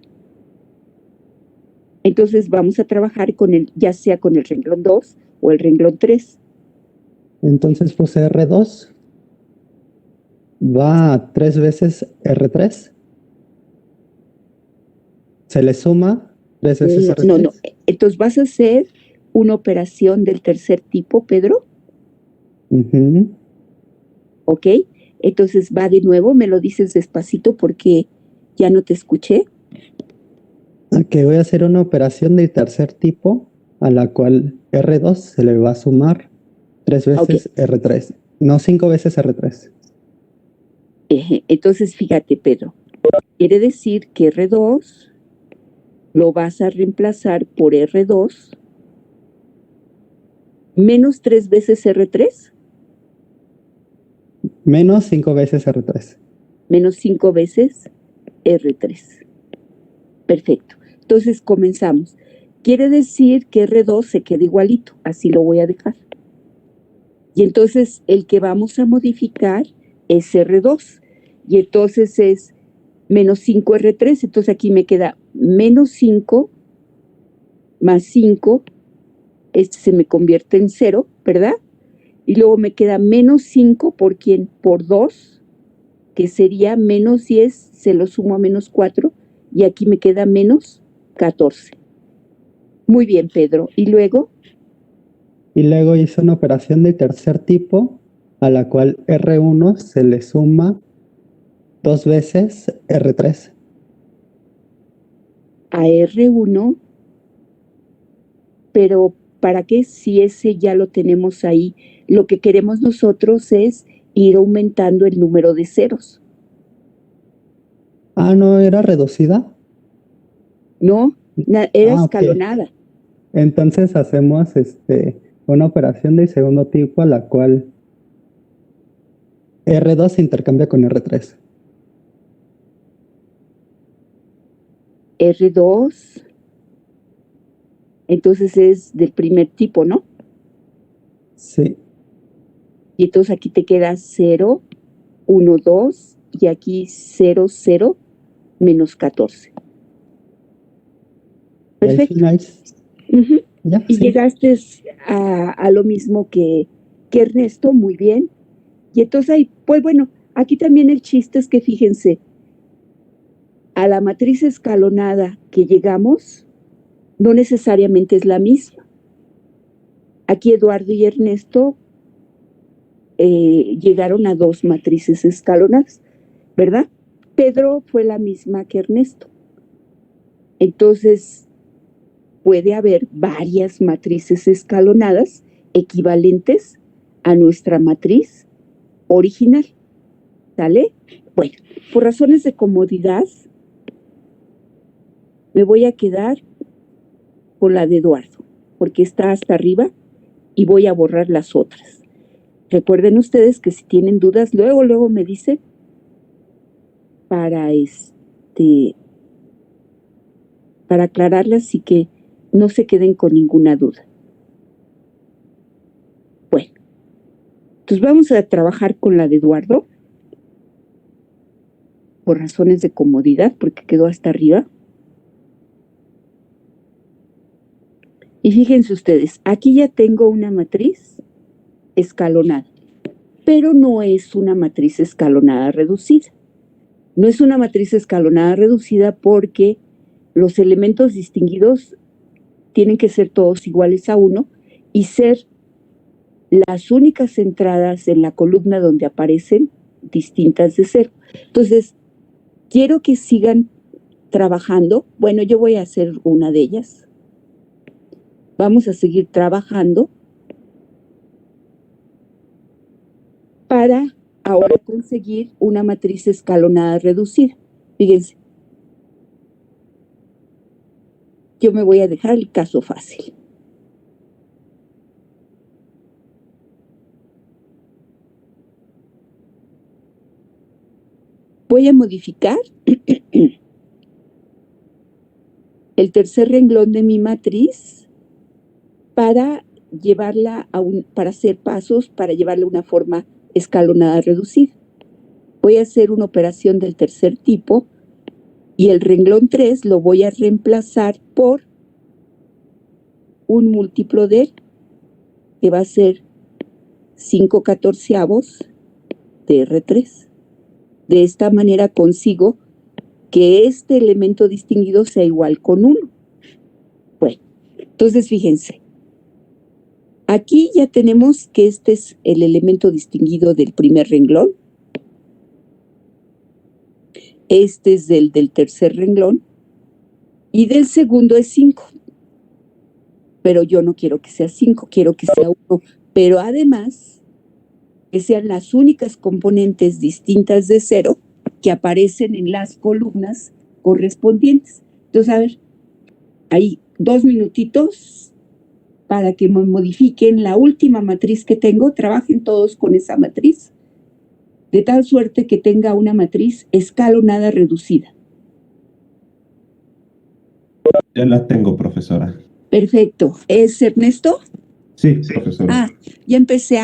Entonces vamos a trabajar ya sea con el renglón 2 o el renglón 3. Entonces puse R2. Va a 3 veces R3. Se le suma 3 veces No. R3. Entonces vas a hacer una operación del tercer tipo, Pedro. Ujú. ¿Ok? Entonces va de nuevo, me lo dices despacito porque ya no te escuché. Ok, voy a hacer una operación del tercer tipo a la cual R2 se le va a sumar 3 Ok. veces R3. No, 5 veces R3. Entonces fíjate, Pedro. Quiere decir que R2 lo vas a reemplazar por R2 menos 3 veces R3 Menos 5 veces R3. menos 5 veces R3. Perfecto. Entonces comenzamos. Quiere decir que R2 se queda igualito, así lo voy a dejar. Y entonces el que vamos a modificar es R2. Y entonces es menos 5R3. Entonces aquí me queda menos 5 más 5. Se me convierte en 0, ¿verdad? Y luego me queda menos 5 por quién? Por 2, que sería menos 10, se lo sumo a menos 4. Y aquí me queda menos 14. Muy bien, Pedro. ¿Y luego? Y luego hice una operación de tercer tipo a la cual R1 se le suma 2 veces R3. A R1, pero ¿para qué si ese ya lo tenemos ahí? Lo que queremos nosotros es ir aumentando el número de ceros. Ah, ¿no era reducida? No, era Ah, ok. escalonada. Entonces hacemos una operación de segundo tipo a la cual R2 se intercambia con R3. R2, entonces es del primer tipo, ¿no? Sí. Y entonces aquí te queda 0, 1, 2 y aquí 0, 0 menos 14. Y al Perfecto. final, Uh-huh. ya, Y sí. llegaste a lo mismo que Ernesto, muy bien. Y entonces ahí, pues bueno, aquí también el chiste es que fíjense, a la matriz escalonada que llegamos no necesariamente es la misma. Aquí Eduardo y Ernesto llegaron a 2 matrices escalonadas, ¿verdad? Pedro fue la misma que Ernesto. Entonces, puede haber varias matrices escalonadas equivalentes a nuestra matriz original. ¿Sale? Bueno, por razones de comodidad, me voy a quedar con la de Eduardo, porque está hasta arriba y voy a borrar las otras. Recuerden ustedes que si tienen dudas, luego me dicen para para aclararlas y que no se queden con ninguna duda. Bueno, entonces vamos a trabajar con la de Eduardo por razones de comodidad, porque quedó hasta arriba. Y fíjense ustedes, aquí ya tengo una matriz escalonada, pero no es una matriz escalonada reducida. No es una matriz escalonada reducida porque los elementos distinguidos tienen que ser todos iguales a 1 y ser las únicas entradas en la columna donde aparecen distintas de 0. Entonces, quiero que sigan trabajando. Bueno, yo voy a hacer una de ellas. Vamos a seguir trabajando para ahora conseguir una matriz escalonada reducida. Fíjense, yo me voy a dejar el caso fácil. Voy a modificar el tercer renglón de mi matriz para llevarla para hacer pasos, para llevarla a una forma escalonada reducida. Voy a hacer una operación del tercer tipo y el renglón 3 lo voy a reemplazar por un múltiplo de él, que va a ser 5/14 de R3. De esta manera consigo que este elemento distinguido sea igual con 1. Bueno, entonces fíjense. Aquí ya tenemos que este es el elemento distinguido del primer renglón. Este es del tercer renglón. Y del segundo es 5. Pero yo no quiero que sea 5, quiero que sea 1. Pero además, que sean las únicas componentes distintas de 0 que aparecen en las columnas correspondientes. Entonces, a ver, hay 2 minutitos para que me modifiquen la última matriz que tengo, trabajen todos con esa matriz, de tal suerte que tenga una matriz escalonada reducida. Ya la tengo, profesora. Perfecto. ¿Es Ernesto? Sí, profesora. Ya empecé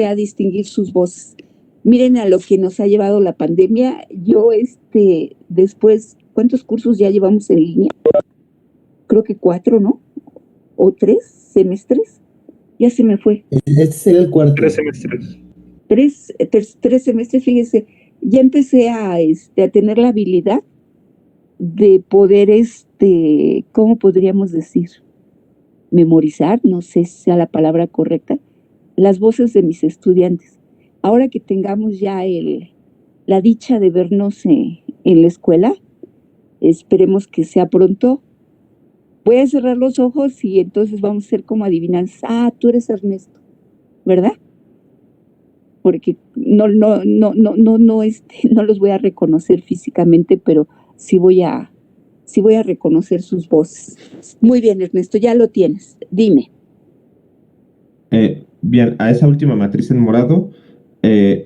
a distinguir sus voces. Miren a lo que nos ha llevado la pandemia. Yo, después, ¿cuántos cursos ya llevamos en línea? Creo que 4, ¿no? ¿O 3 semestres? Ya se me fue. Este será el cuarto. 3 semestres. 3 semestres, fíjese. Ya empecé a tener la habilidad de poder, ¿cómo podríamos decir? Memorizar, no sé si sea la palabra correcta, las voces de mis estudiantes. Ahora que tengamos ya la dicha de vernos en la escuela, esperemos que sea pronto. Voy a cerrar los ojos y entonces vamos a hacer como adivinanza. Ah, tú eres Ernesto, ¿verdad? Porque no los voy a reconocer físicamente, pero sí voy a reconocer sus voces. Muy bien, Ernesto, ya lo tienes. Dime. Bien, a esa última matriz en morado,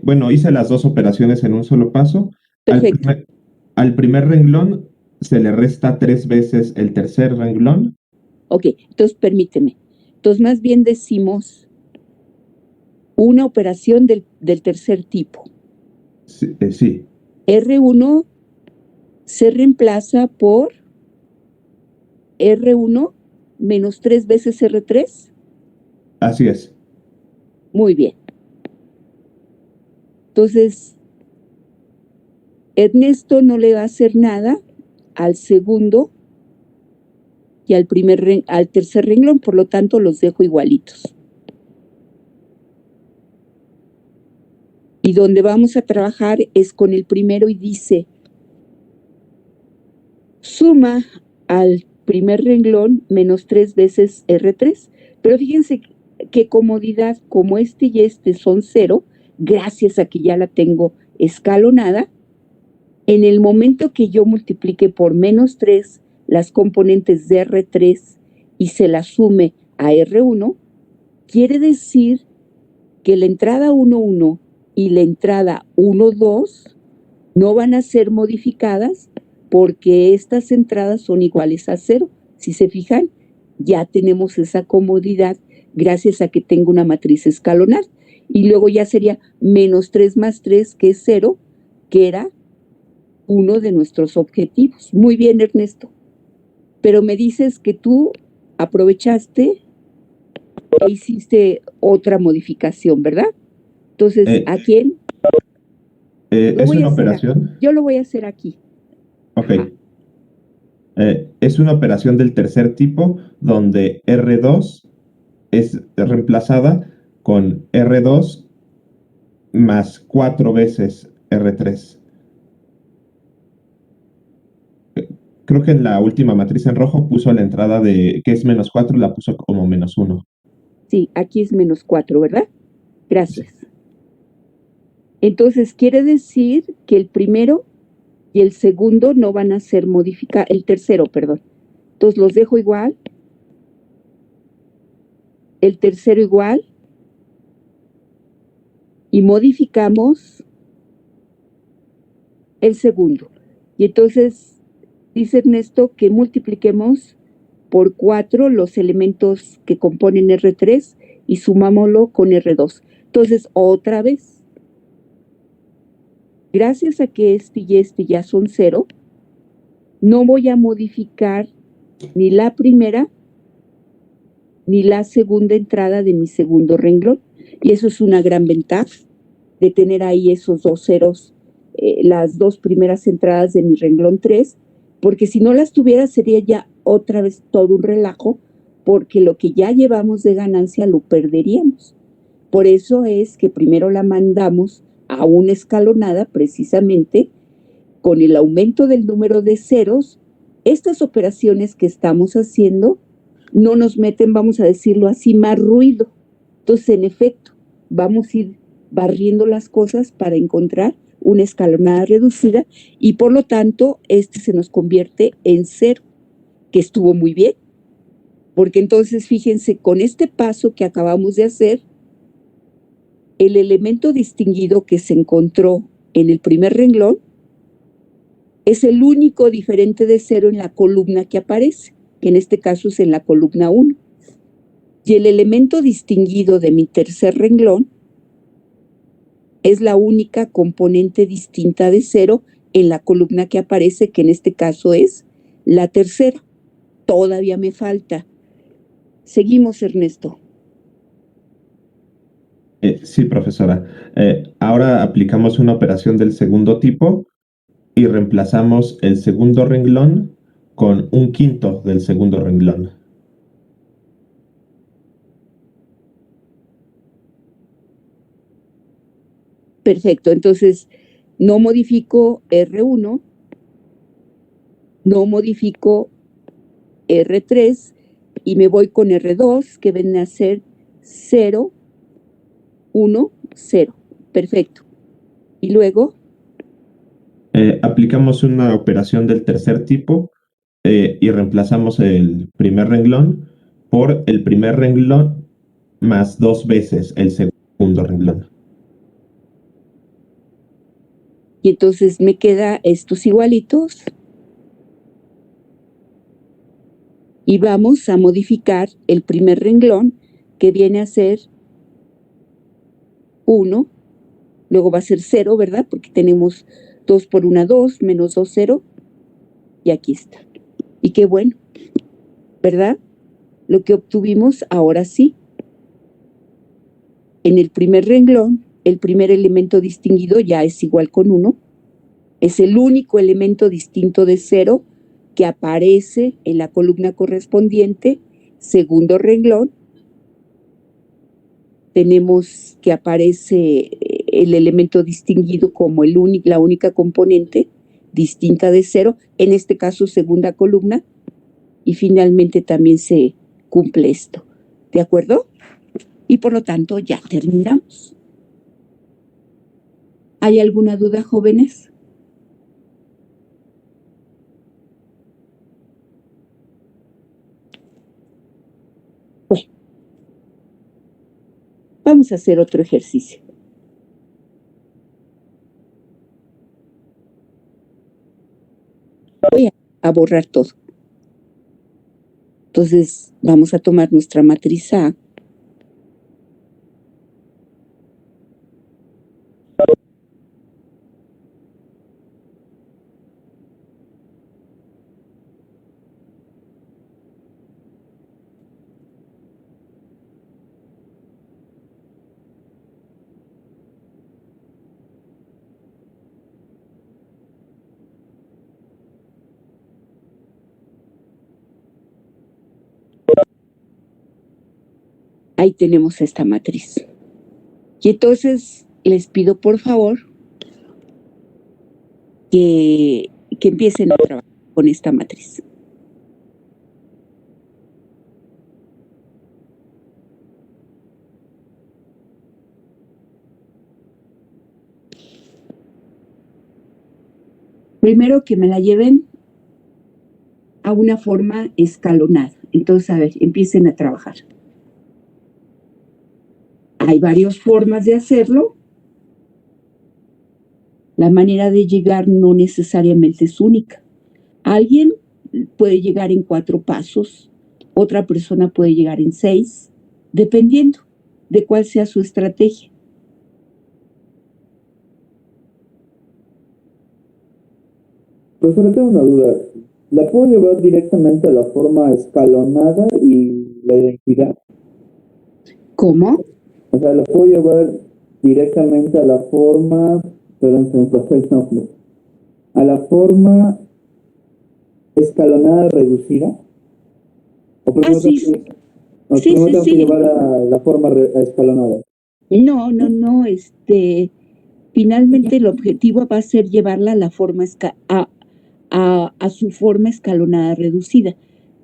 bueno, hice las dos operaciones en un solo paso. Perfecto. Al primer renglón se le resta 3 veces el tercer renglón. Ok, entonces permíteme. Entonces más bien decimos una operación del tercer tipo. Sí. R1 se reemplaza por R1 menos 3 veces R3. Así es. Muy bien. Entonces, Ernesto no le va a hacer nada al segundo y al tercer renglón, por lo tanto los dejo igualitos. Y donde vamos a trabajar es con el primero y dice, suma al primer renglón menos 3 veces R3. Pero fíjense qué comodidad, como este y este son 0, gracias a que ya la tengo escalonada, en el momento que yo multiplique por menos 3 las componentes de R3 y se las sume a R1, quiere decir que la entrada 1, 1 y la entrada 1, 2 no van a ser modificadas porque estas entradas son iguales a 0. Si se fijan, ya tenemos esa comodidad gracias a que tengo una matriz escalonada. Y luego ya sería menos 3 más 3, que es 0, que era uno de nuestros objetivos. Muy bien, Ernesto. Pero me dices que tú aprovechaste e hiciste otra modificación, ¿verdad? Entonces, ¿a quién? ¿Es una operación? Yo lo voy a hacer aquí. Ok. Es una operación del tercer tipo donde R2 es reemplazada con R2 más 4 veces R3. Creo que en la última matriz en rojo puso la entrada de que es -4, la puso como -1. Sí, aquí es -4, ¿verdad? Sí. Gracias. Entonces, quiere decir que el primero y el segundo no van a ser modificados, el tercero, perdón. Entonces, los dejo igual, el tercero igual, y modificamos el segundo. Y entonces, dice Ernesto que multipliquemos por 4 los elementos que componen R3 y sumámoslo con R2. Entonces, otra vez, gracias a que este y este ya son 0, no voy a modificar ni la primera ni la segunda entrada de mi segundo renglón. Y eso es una gran ventaja de tener ahí esos dos ceros, las dos primeras entradas de mi renglón 3, porque si no las tuviera sería ya otra vez todo un relajo, porque lo que ya llevamos de ganancia lo perderíamos. Por eso es que primero la mandamos a una escalonada, precisamente con el aumento del número de ceros. Estas operaciones que estamos haciendo no nos meten, vamos a decirlo así, más ruido. Entonces, en efecto, vamos a ir barriendo las cosas para encontrar una escalonada reducida y por lo tanto este se nos convierte en 0, que estuvo muy bien, porque entonces fíjense, con este paso que acabamos de hacer, el elemento distinguido que se encontró en el primer renglón es el único diferente de 0 en la columna que aparece, que en este caso es en la columna 1. Y el elemento distinguido de mi tercer renglón es la única componente distinta de 0 en la columna que aparece, que en este caso es la tercera. Todavía me falta. Seguimos, Ernesto. Sí, profesora. Ahora aplicamos una operación del segundo tipo y reemplazamos el segundo renglón con un quinto del segundo renglón. Perfecto, entonces no modifico R1, no modifico R3 y me voy con R2, que viene a ser 0, 1, 0. Perfecto. Y luego, Aplicamos una operación del tercer tipo y reemplazamos el primer renglón por el primer renglón más 2 veces el segundo renglón. y entonces me queda estos igualitos y vamos a modificar el primer renglón, que viene a ser 1, luego va a ser 0, ¿verdad? Porque tenemos 2 por 1, 2, menos 2, 0, y aquí está. Y qué bueno, ¿verdad? Lo que obtuvimos ahora sí. En el primer renglón, el primer elemento distinguido ya es igual con 1. Es el único elemento distinto de 0 que aparece en la columna correspondiente. Segundo renglón, tenemos que aparece el elemento distinguido como la única componente distinta de 0, en este caso segunda columna, y finalmente también se cumple esto. ¿De acuerdo? Y por lo tanto ya terminamos. ¿Hay alguna duda, jóvenes? Bueno, vamos a hacer otro ejercicio. Voy a borrar todo. Entonces vamos a tomar nuestra matriz A. ahí tenemos esta matriz. Y entonces les pido por favor que empiecen a trabajar con esta matriz. Primero que me la lleven a una forma escalonada. Entonces, a ver, empiecen a trabajar. Hay varias formas de hacerlo. La manera de llegar no necesariamente es única. Alguien puede llegar en 4 pasos, otra persona puede llegar en 6, dependiendo de cuál sea su estrategia. Profesor, tengo una duda. ¿La puedo llevar directamente a la forma escalonada y la identidad? ¿Cómo? O sea, ¿la puedo llevar directamente a la forma, perdón, se me pasó el nombre, a la forma escalonada reducida? ¿O primero Sí, tengo que, o sí, primero sí, tengo que sí. llevar a la forma escalonada? No, finalmente el objetivo va a ser llevarla a la forma a su forma escalonada reducida.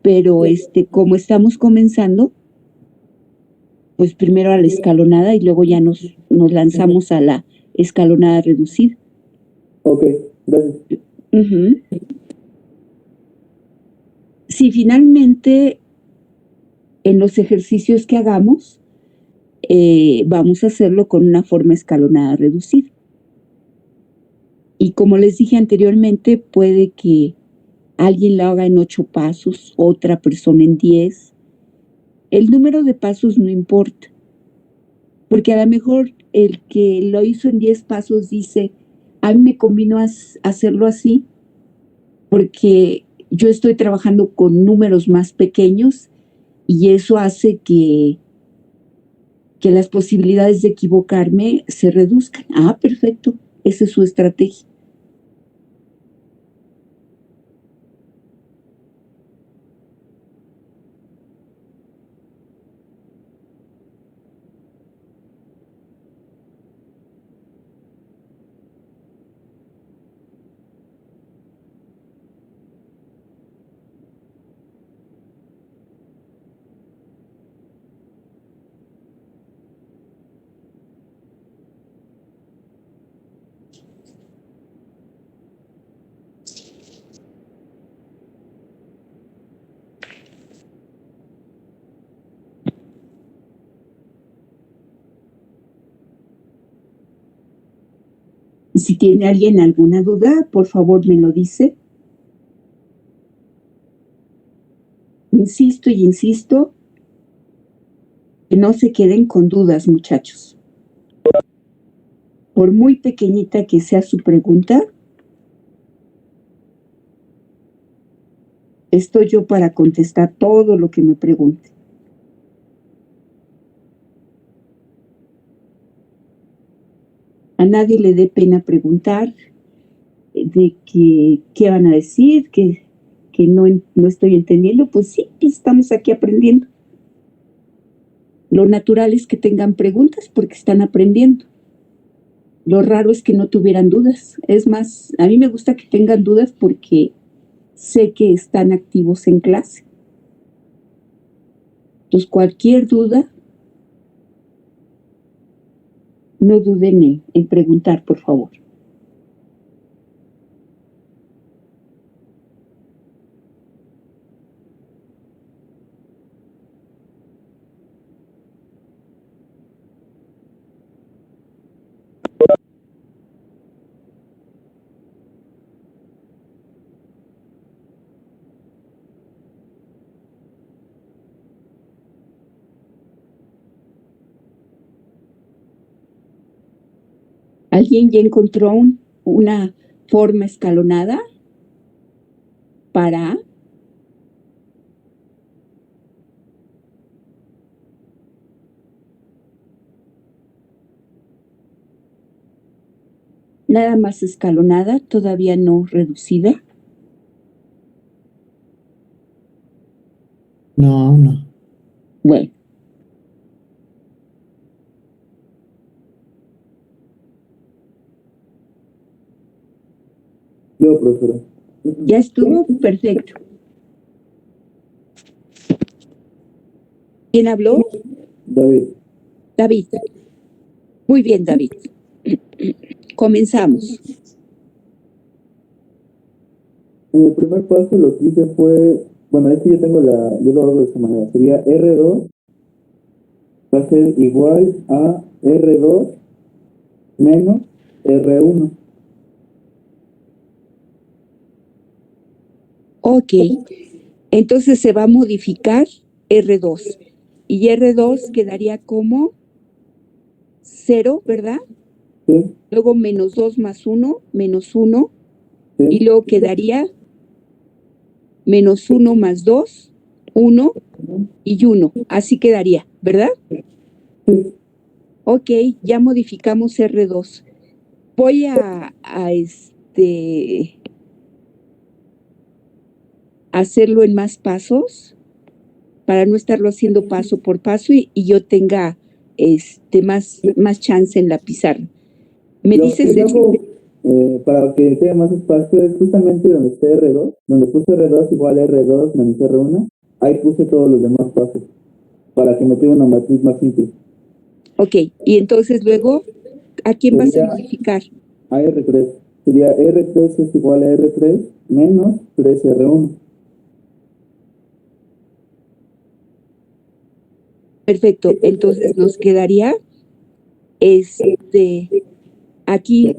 Pero como estamos comenzando, pues primero a la escalonada y luego ya nos lanzamos a la escalonada reducida. Ok, gracias. Uh-huh. Si finalmente en los ejercicios que hagamos vamos a hacerlo con una forma escalonada reducida. Y como les dije anteriormente, puede que alguien lo haga en 8 pasos, otra persona en 10. El número de pasos no importa, porque a lo mejor el que lo hizo en 10 pasos dice, a mí me convino hacerlo así, porque yo estoy trabajando con números más pequeños y eso hace que las posibilidades de equivocarme se reduzcan. Ah, perfecto, esa es su estrategia. Si tiene alguien alguna duda, por favor me lo dice. Insisto y insisto, que no se queden con dudas, muchachos. Por muy pequeñita que sea su pregunta, estoy yo para contestar todo lo que me pregunte. A nadie le dé pena preguntar de qué van a decir, que no estoy entendiendo. Pues sí, estamos aquí aprendiendo. Lo natural es que tengan preguntas porque están aprendiendo. Lo raro es que no tuvieran dudas. Es más, a mí me gusta que tengan dudas porque sé que están activos en clase. Entonces, cualquier duda, no duden en preguntar, por favor. ¿Alguien ya encontró una forma escalonada para? Nada más escalonada, todavía no reducida. No, no. Bueno, Yo, profesora. ¿Ya estuvo? Perfecto. ¿Quién habló? David. David. Muy bien, David. Comenzamos. En el primer paso lo que hice fue, bueno, es que yo lo hago de esta manera, sería R2 va a ser igual a R2 menos R1. Ok. Entonces se va a modificar R2. Y R2 quedaría como 0, ¿verdad? ¿Sí? Luego menos 2 más 1, menos 1. ¿Sí? Y luego quedaría menos 1 más 2, 1 y 1. Así quedaría, ¿verdad? Sí. Ok, ya modificamos R2. Voy a hacerlo en más pasos para no estarlo haciendo paso por paso y yo tenga más chance en la pizarra. Me Lo dices que yo hago para que tenga más espacio es justamente donde esté R2, donde puse R2 igual a R2 menos R1, ahí puse todos los demás pasos para que me quede una matriz más simple. ok, y entonces luego, ¿a quién vas a Sería modificar? a R3. Sería R3 es igual a R3 menos 3R1. Perfecto, entonces nos quedaría, aquí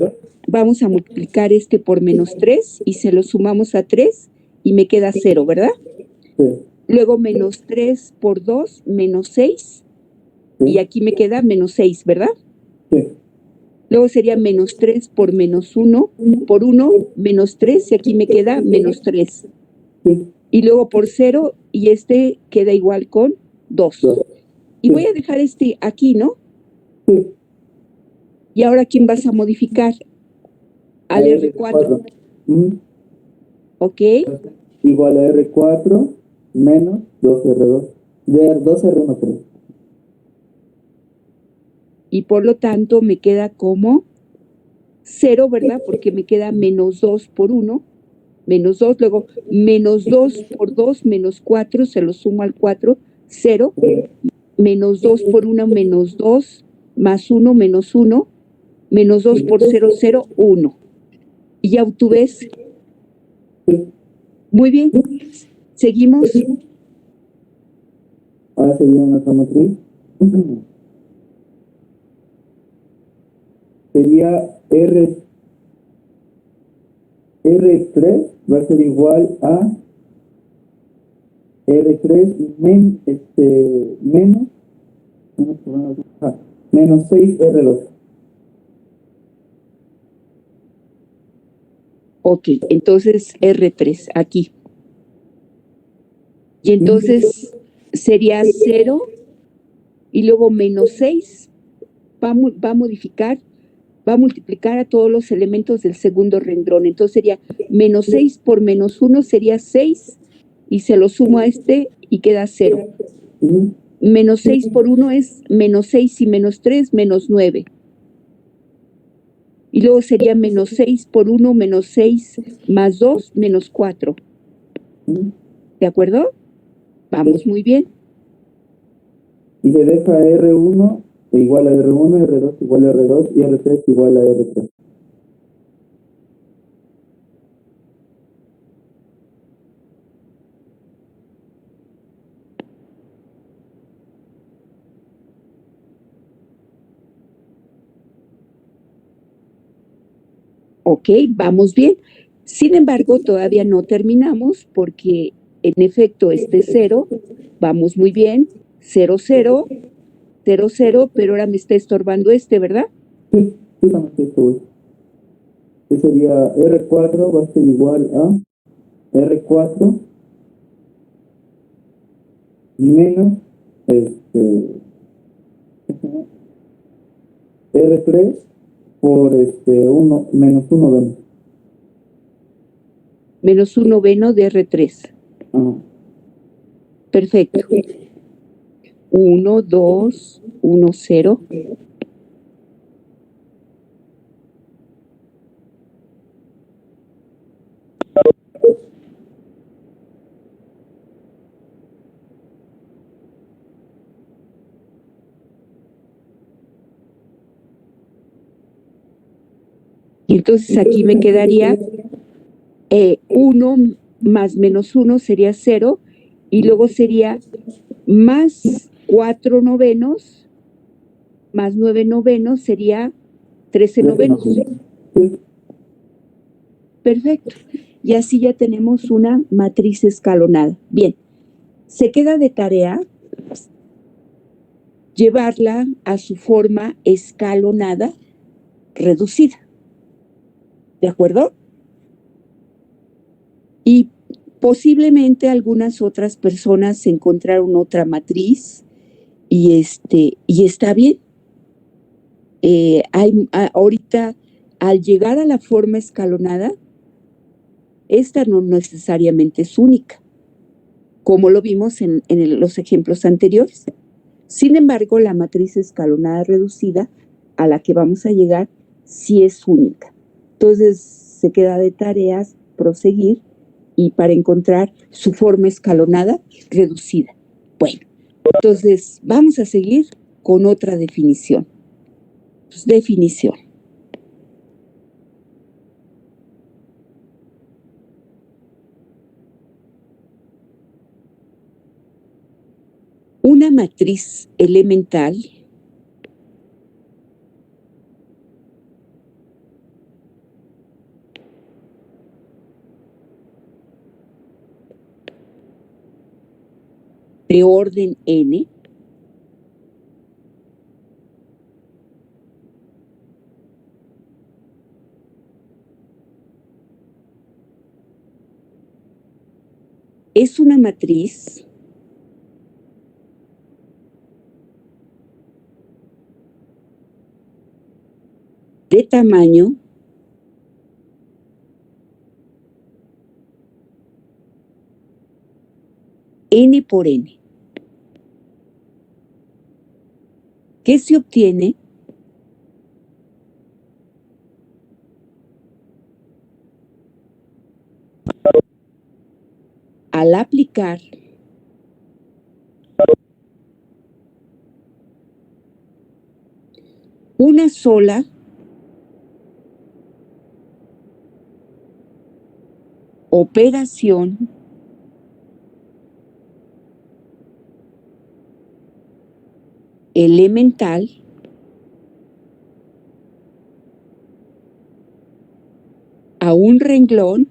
vamos a multiplicar por menos 3 y se lo sumamos a 3 y me queda 0, ¿verdad? Sí, Luego menos 3 por 2, menos 6, y sí, aquí me queda menos 6, ¿verdad? sí, Luego sería menos 3 por menos 1, por 1, menos 3, y aquí me queda menos 3. sí, Y luego por 0, y queda igual con 2. Y voy a dejar aquí, ¿no? sí. Y ahora, ¿quién vas a modificar? A Al R4, R4. Ujú. ¿ok? Igual a R4 menos 2R2. De 2R1, perdón. Y por lo tanto me queda como 0, ¿verdad? Porque me queda menos 2 por 1, menos 2, luego menos 2 por 2, menos 4, se lo sumo al 4, 0, menos 2 por 1, menos 2, más 1, menos 1, menos 2 por 0, 0, 1. Y ya obtuves. Muy bien, seguimos. Ahora sería una otra matriz. Sería R3 va a ser igual a R3 menos, menos 6R2. Ok, entonces R3 aquí. Y entonces sería 0 y luego menos 6 va a modificar, va a multiplicar a todos los elementos del segundo renglón. Entonces sería menos 6 por menos 1 sería 6 y se lo sumo a y queda 0. Menos 6 por 1 es menos 6 y menos 3, menos 9. Y luego sería menos 6 por 1, menos 6 más 2, menos 4. ¿De acuerdo? Vamos muy bien. Y se deja R1 igual a R1, R2 igual a R2 y R3 igual a R3. Ok, vamos bien. Sin embargo, todavía no terminamos porque en efecto 0, vamos muy bien, 0, 0, 0, 0, pero ahora me está estorbando ¿verdad? Sí, justamente esto, güey. Que sería R4 va a ser igual a R4 menos R3 por 1 menos 1 menos. Menos 1 veno de R3. Ajá. Perfecto. 1, 2, 1, 0. Entonces aquí me quedaría 1 más menos 1 sería 0, y luego sería más 4 novenos más 9 novenos sería 13 novenos. Perfecto. Y así ya tenemos una matriz escalonada. Bien, se queda de tarea llevarla a su forma escalonada reducida. ¿De acuerdo? Y posiblemente algunas otras personas encontraron otra matriz y está bien. Ahorita, al llegar a la forma escalonada, esta no necesariamente es única, como lo vimos en los ejemplos anteriores. Sin embargo, la matriz escalonada reducida a la que vamos a llegar sí es única. Entonces, se queda de tareas proseguir y para encontrar su forma escalonada reducida. Bueno, entonces vamos a seguir con otra definición. Pues, definición. Una matriz elemental de orden n es una matriz de tamaño n por n, que se obtiene al aplicar una sola operación elemental a un renglón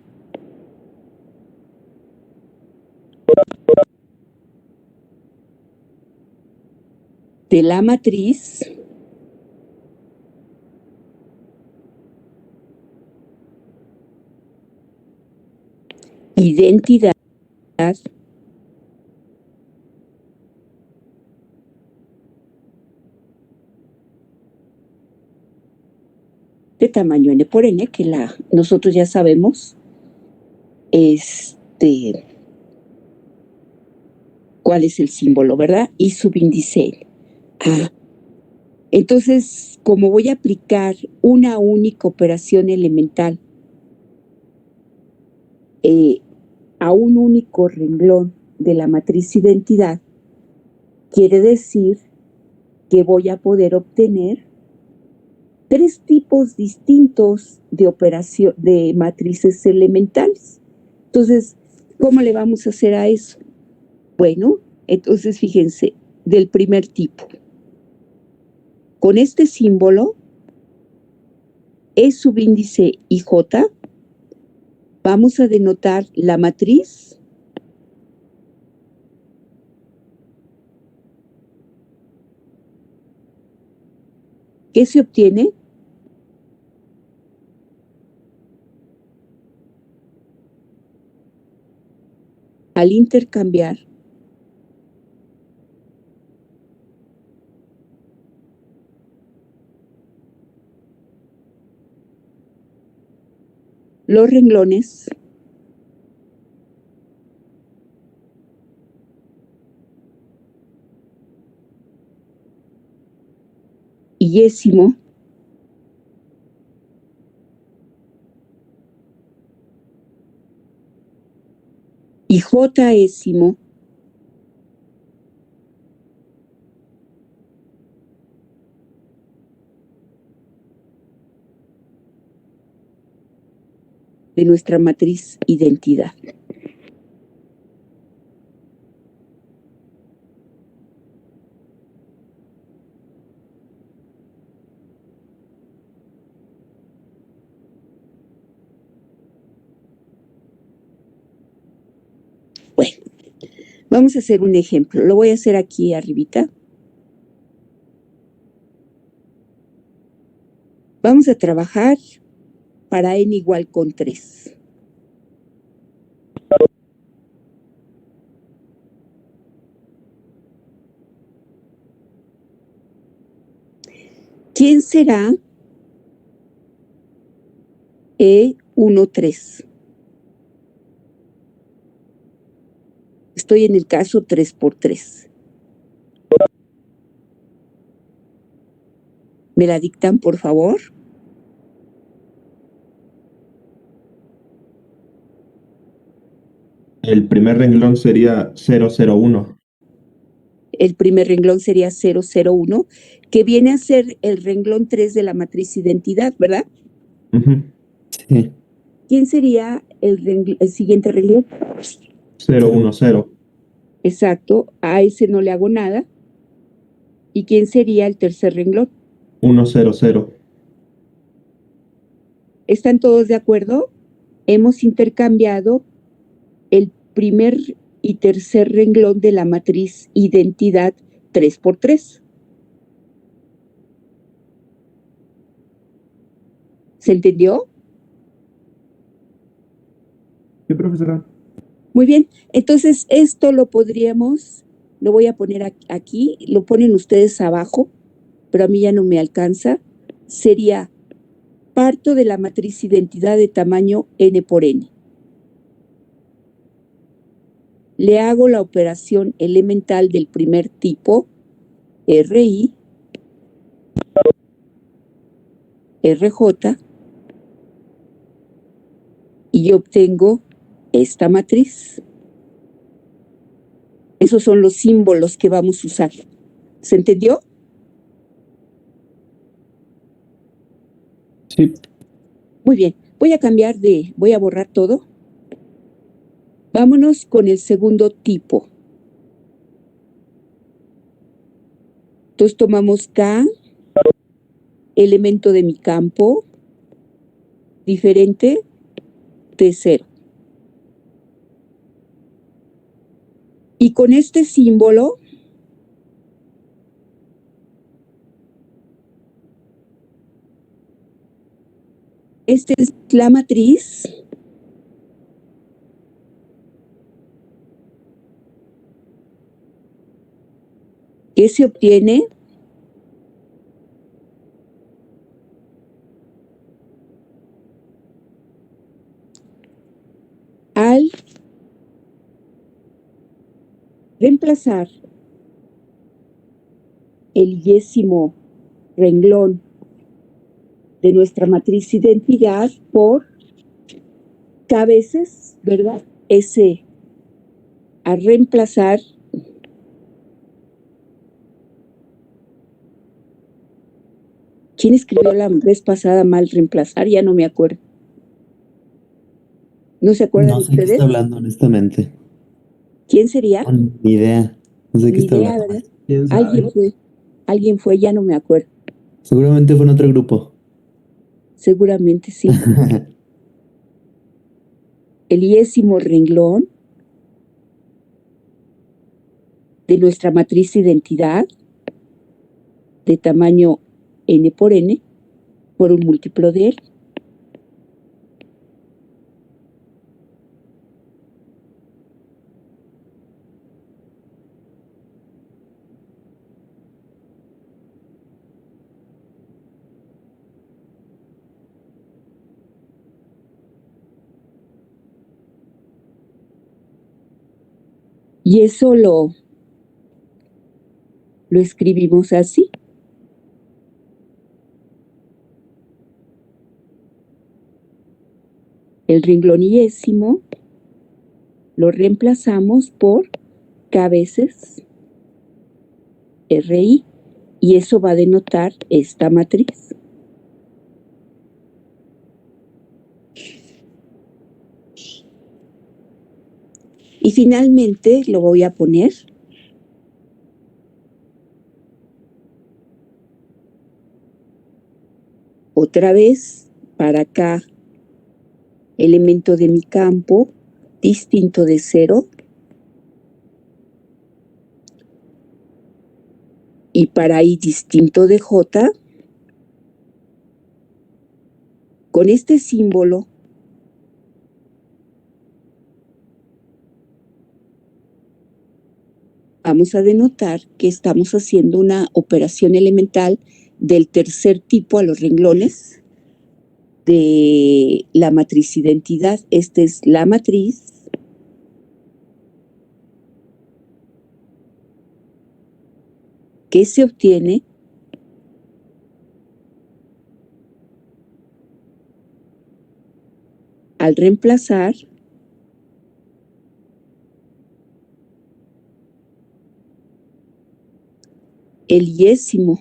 de la matriz identidad de tamaño n por n, que nosotros ya sabemos cuál es el símbolo, ¿verdad? Y subíndice L. Entonces, como voy a aplicar una única operación elemental a un único renglón de la matriz identidad, quiere decir que voy a poder obtener 3 tipos distintos de operación de matrices elementales. Entonces, ¿cómo le vamos a hacer a eso? Bueno, entonces fíjense, del primer tipo. Con este símbolo, E subíndice y J, vamos a denotar la matriz que se obtiene al intercambiar los renglones yésimo y jésimo de nuestra matriz identidad. Bueno, vamos a hacer un ejemplo. Lo voy a hacer aquí arribita. Vamos a trabajar para n igual con 3. ¿Quién será E13? Estoy en el caso 3 por 3. ¿Me la dictan, por favor? El primer renglón sería 001. El primer renglón sería 001, que viene a ser el renglón 3 de la matriz identidad, ¿verdad? Ujú. Sí. ¿Quién sería el siguiente renglón? 010. Exacto, a ese no le hago nada. ¿Y quién sería el tercer renglón? 100. ¿Están todos de acuerdo? Hemos intercambiado el primer y tercer renglón de la matriz identidad 3 por 3. ¿Se entendió? Sí, profesora. Muy bien, entonces esto lo voy a poner aquí, lo ponen ustedes abajo, pero a mí ya no me alcanza. Sería parto de la matriz identidad de tamaño n por n. Le hago la operación elemental del primer tipo, RI, RJ, y obtengo esta matriz. Esos son los símbolos que vamos a usar. ¿Se entendió? Sí. Muy bien, voy a borrar todo. Vámonos con el segundo tipo. Entonces tomamos K, elemento de mi campo, diferente, T0. Y con este símbolo, esta es la matriz que se obtiene al reemplazar el 10º renglón de nuestra matriz identidad por K veces, ¿verdad? Ese a reemplazar ¿quién escribió la vez pasada mal reemplazar? Ya no me acuerdo. ¿No se acuerdan No sé qué ustedes? está hablando, honestamente. ¿Quién sería? Ni idea. No sé qué Ni está idea, hablando. ¿verdad? ¿Quién sabe? Alguien fue, ya no me acuerdo. Seguramente fue en otro grupo. Seguramente sí. El 10º renglón de nuestra matriz identidad de tamaño n por n por un múltiplo de él. Y eso lo escribimos así. El renglón 10º lo reemplazamos por K veces RI y eso va a denotar esta matriz. Y finalmente lo voy a poner otra vez para acá, elemento de mi campo, distinto de 0. Y para I distinto de J, con este símbolo, vamos a denotar que estamos haciendo una operación elemental del tercer tipo a los renglones de la matriz identidad. Esta es la matriz que se obtiene al reemplazar el yésimo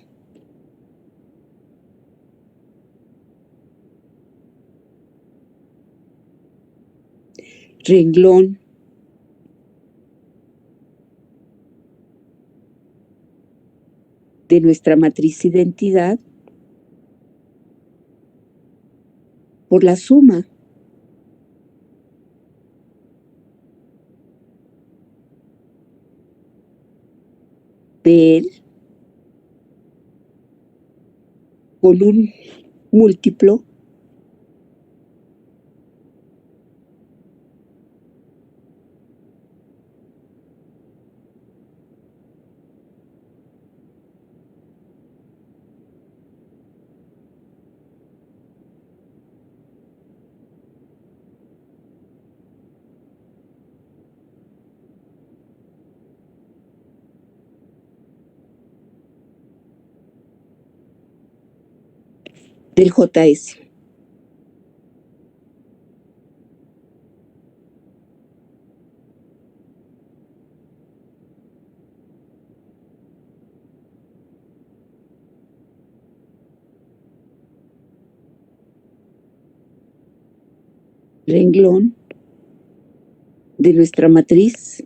renglón de nuestra matriz identidad por la suma de él con un múltiplo del JS. Renglón de nuestra matriz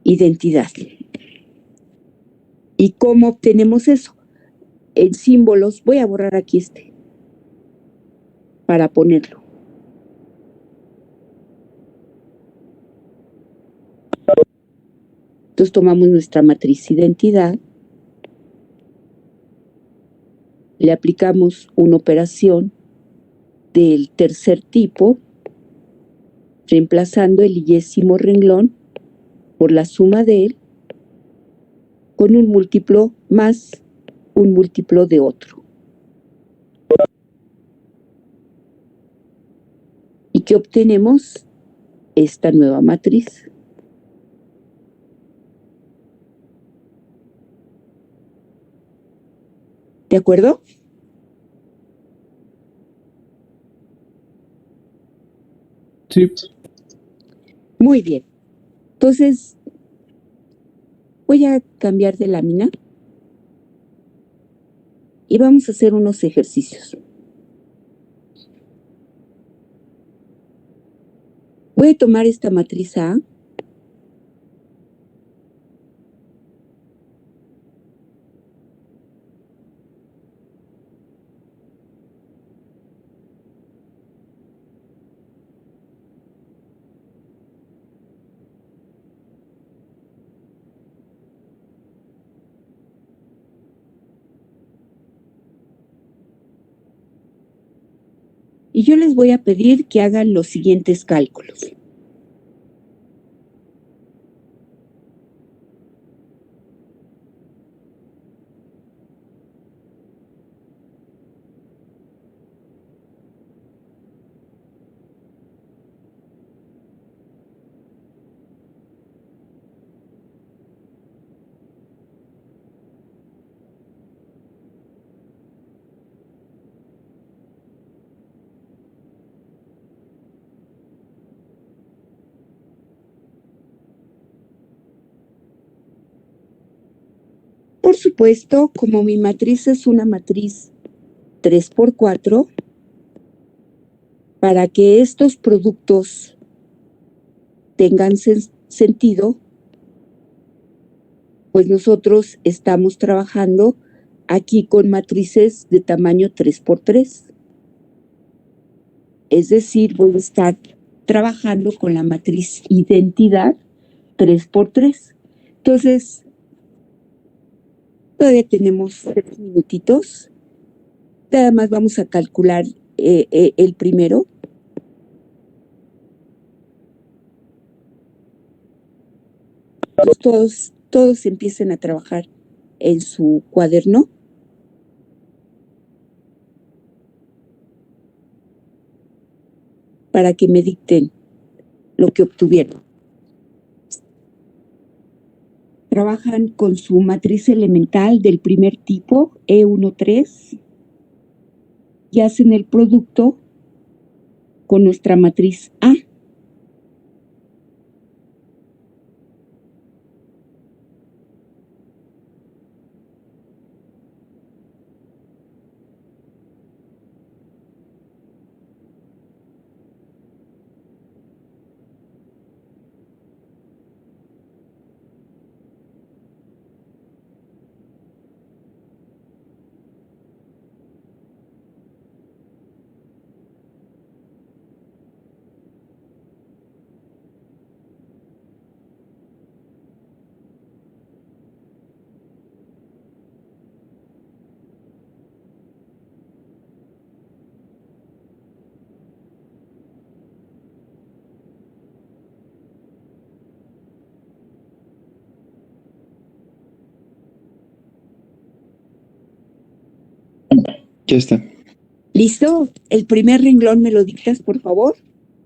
identidad. ¿Y cómo obtenemos eso? En símbolos, voy a borrar aquí para ponerlo. Entonces tomamos nuestra matriz identidad, le aplicamos una operación del tercer tipo, reemplazando el yésimo renglón por la suma de él con un múltiplo más un múltiplo de otro. ¿Y qué obtenemos? Esta nueva matriz. ¿De acuerdo? Sí. Muy bien. Entonces, voy a cambiar de lámina y vamos a hacer unos ejercicios. Voy a tomar esta matriz A y yo les voy a pedir que hagan los siguientes cálculos. Por supuesto, como mi matriz es una matriz 3×4, para que estos productos tengan sentido, pues nosotros estamos trabajando aquí con matrices de tamaño 3x3. Es decir, voy a estar trabajando con la matriz identidad 3x3. Entonces, todavía tenemos 3 minutitos. Nada más vamos a calcular el primero. Todos empiecen a trabajar en su cuaderno. Para que me dicten lo que obtuvieron. Trabajan con su matriz elemental del primer tipo, E13, y hacen el producto con nuestra matriz A. Ya está. ¿Listo? El primer renglón me lo dictas, por favor.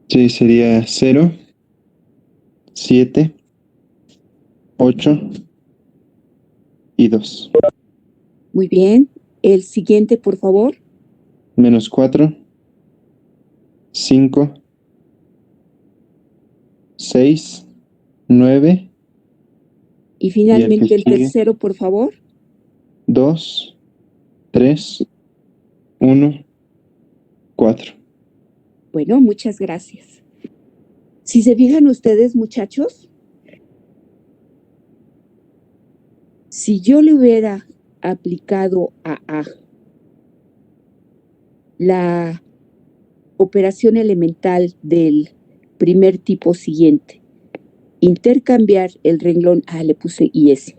Sí, sería 0, 7, 8 y 2. Muy bien. El siguiente, por favor. Menos 4, 5, 6, 9. Y finalmente el sigue. tercero, por favor. 2, 3, 1, 4. Bueno, muchas gracias. Si se fijan ustedes, muchachos, si yo le hubiera aplicado a A la operación elemental del primer tipo siguiente, intercambiar el renglón, le puse IS,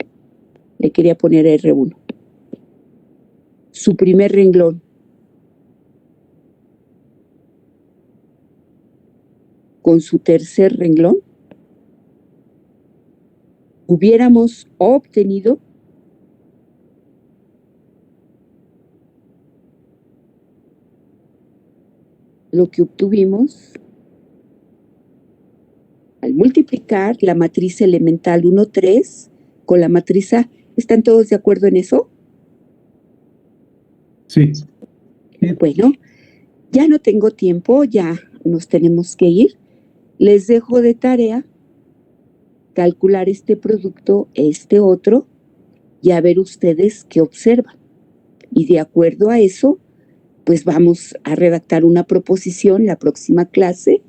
le quería poner R1, su primer renglón, con su tercer renglón, hubiéramos obtenido lo que obtuvimos al multiplicar la matriz elemental 1, 3 con la matriz A. ¿Están todos de acuerdo en eso? Sí. Bueno, ya no tengo tiempo, ya nos tenemos que ir. Les dejo de tarea calcular este producto, este otro, y a ver ustedes qué observan. Y de acuerdo a eso, pues vamos a redactar una proposición la próxima clase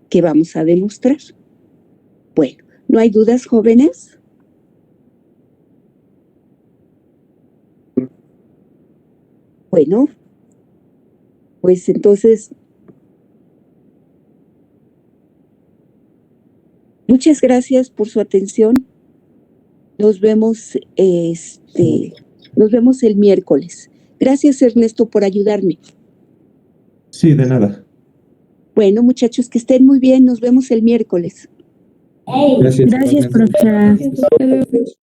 que vamos a demostrar. Bueno, ¿no hay dudas, jóvenes? Bueno, pues entonces, muchas gracias por su atención. Nos vemos, nos vemos el miércoles. Gracias, Ernesto, por ayudarme. Sí, de nada. Bueno, muchachos, que estén muy bien. Nos vemos el miércoles. Gracias. Gracias, profesora.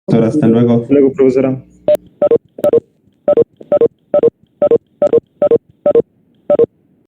Hasta luego. Luego, profesora.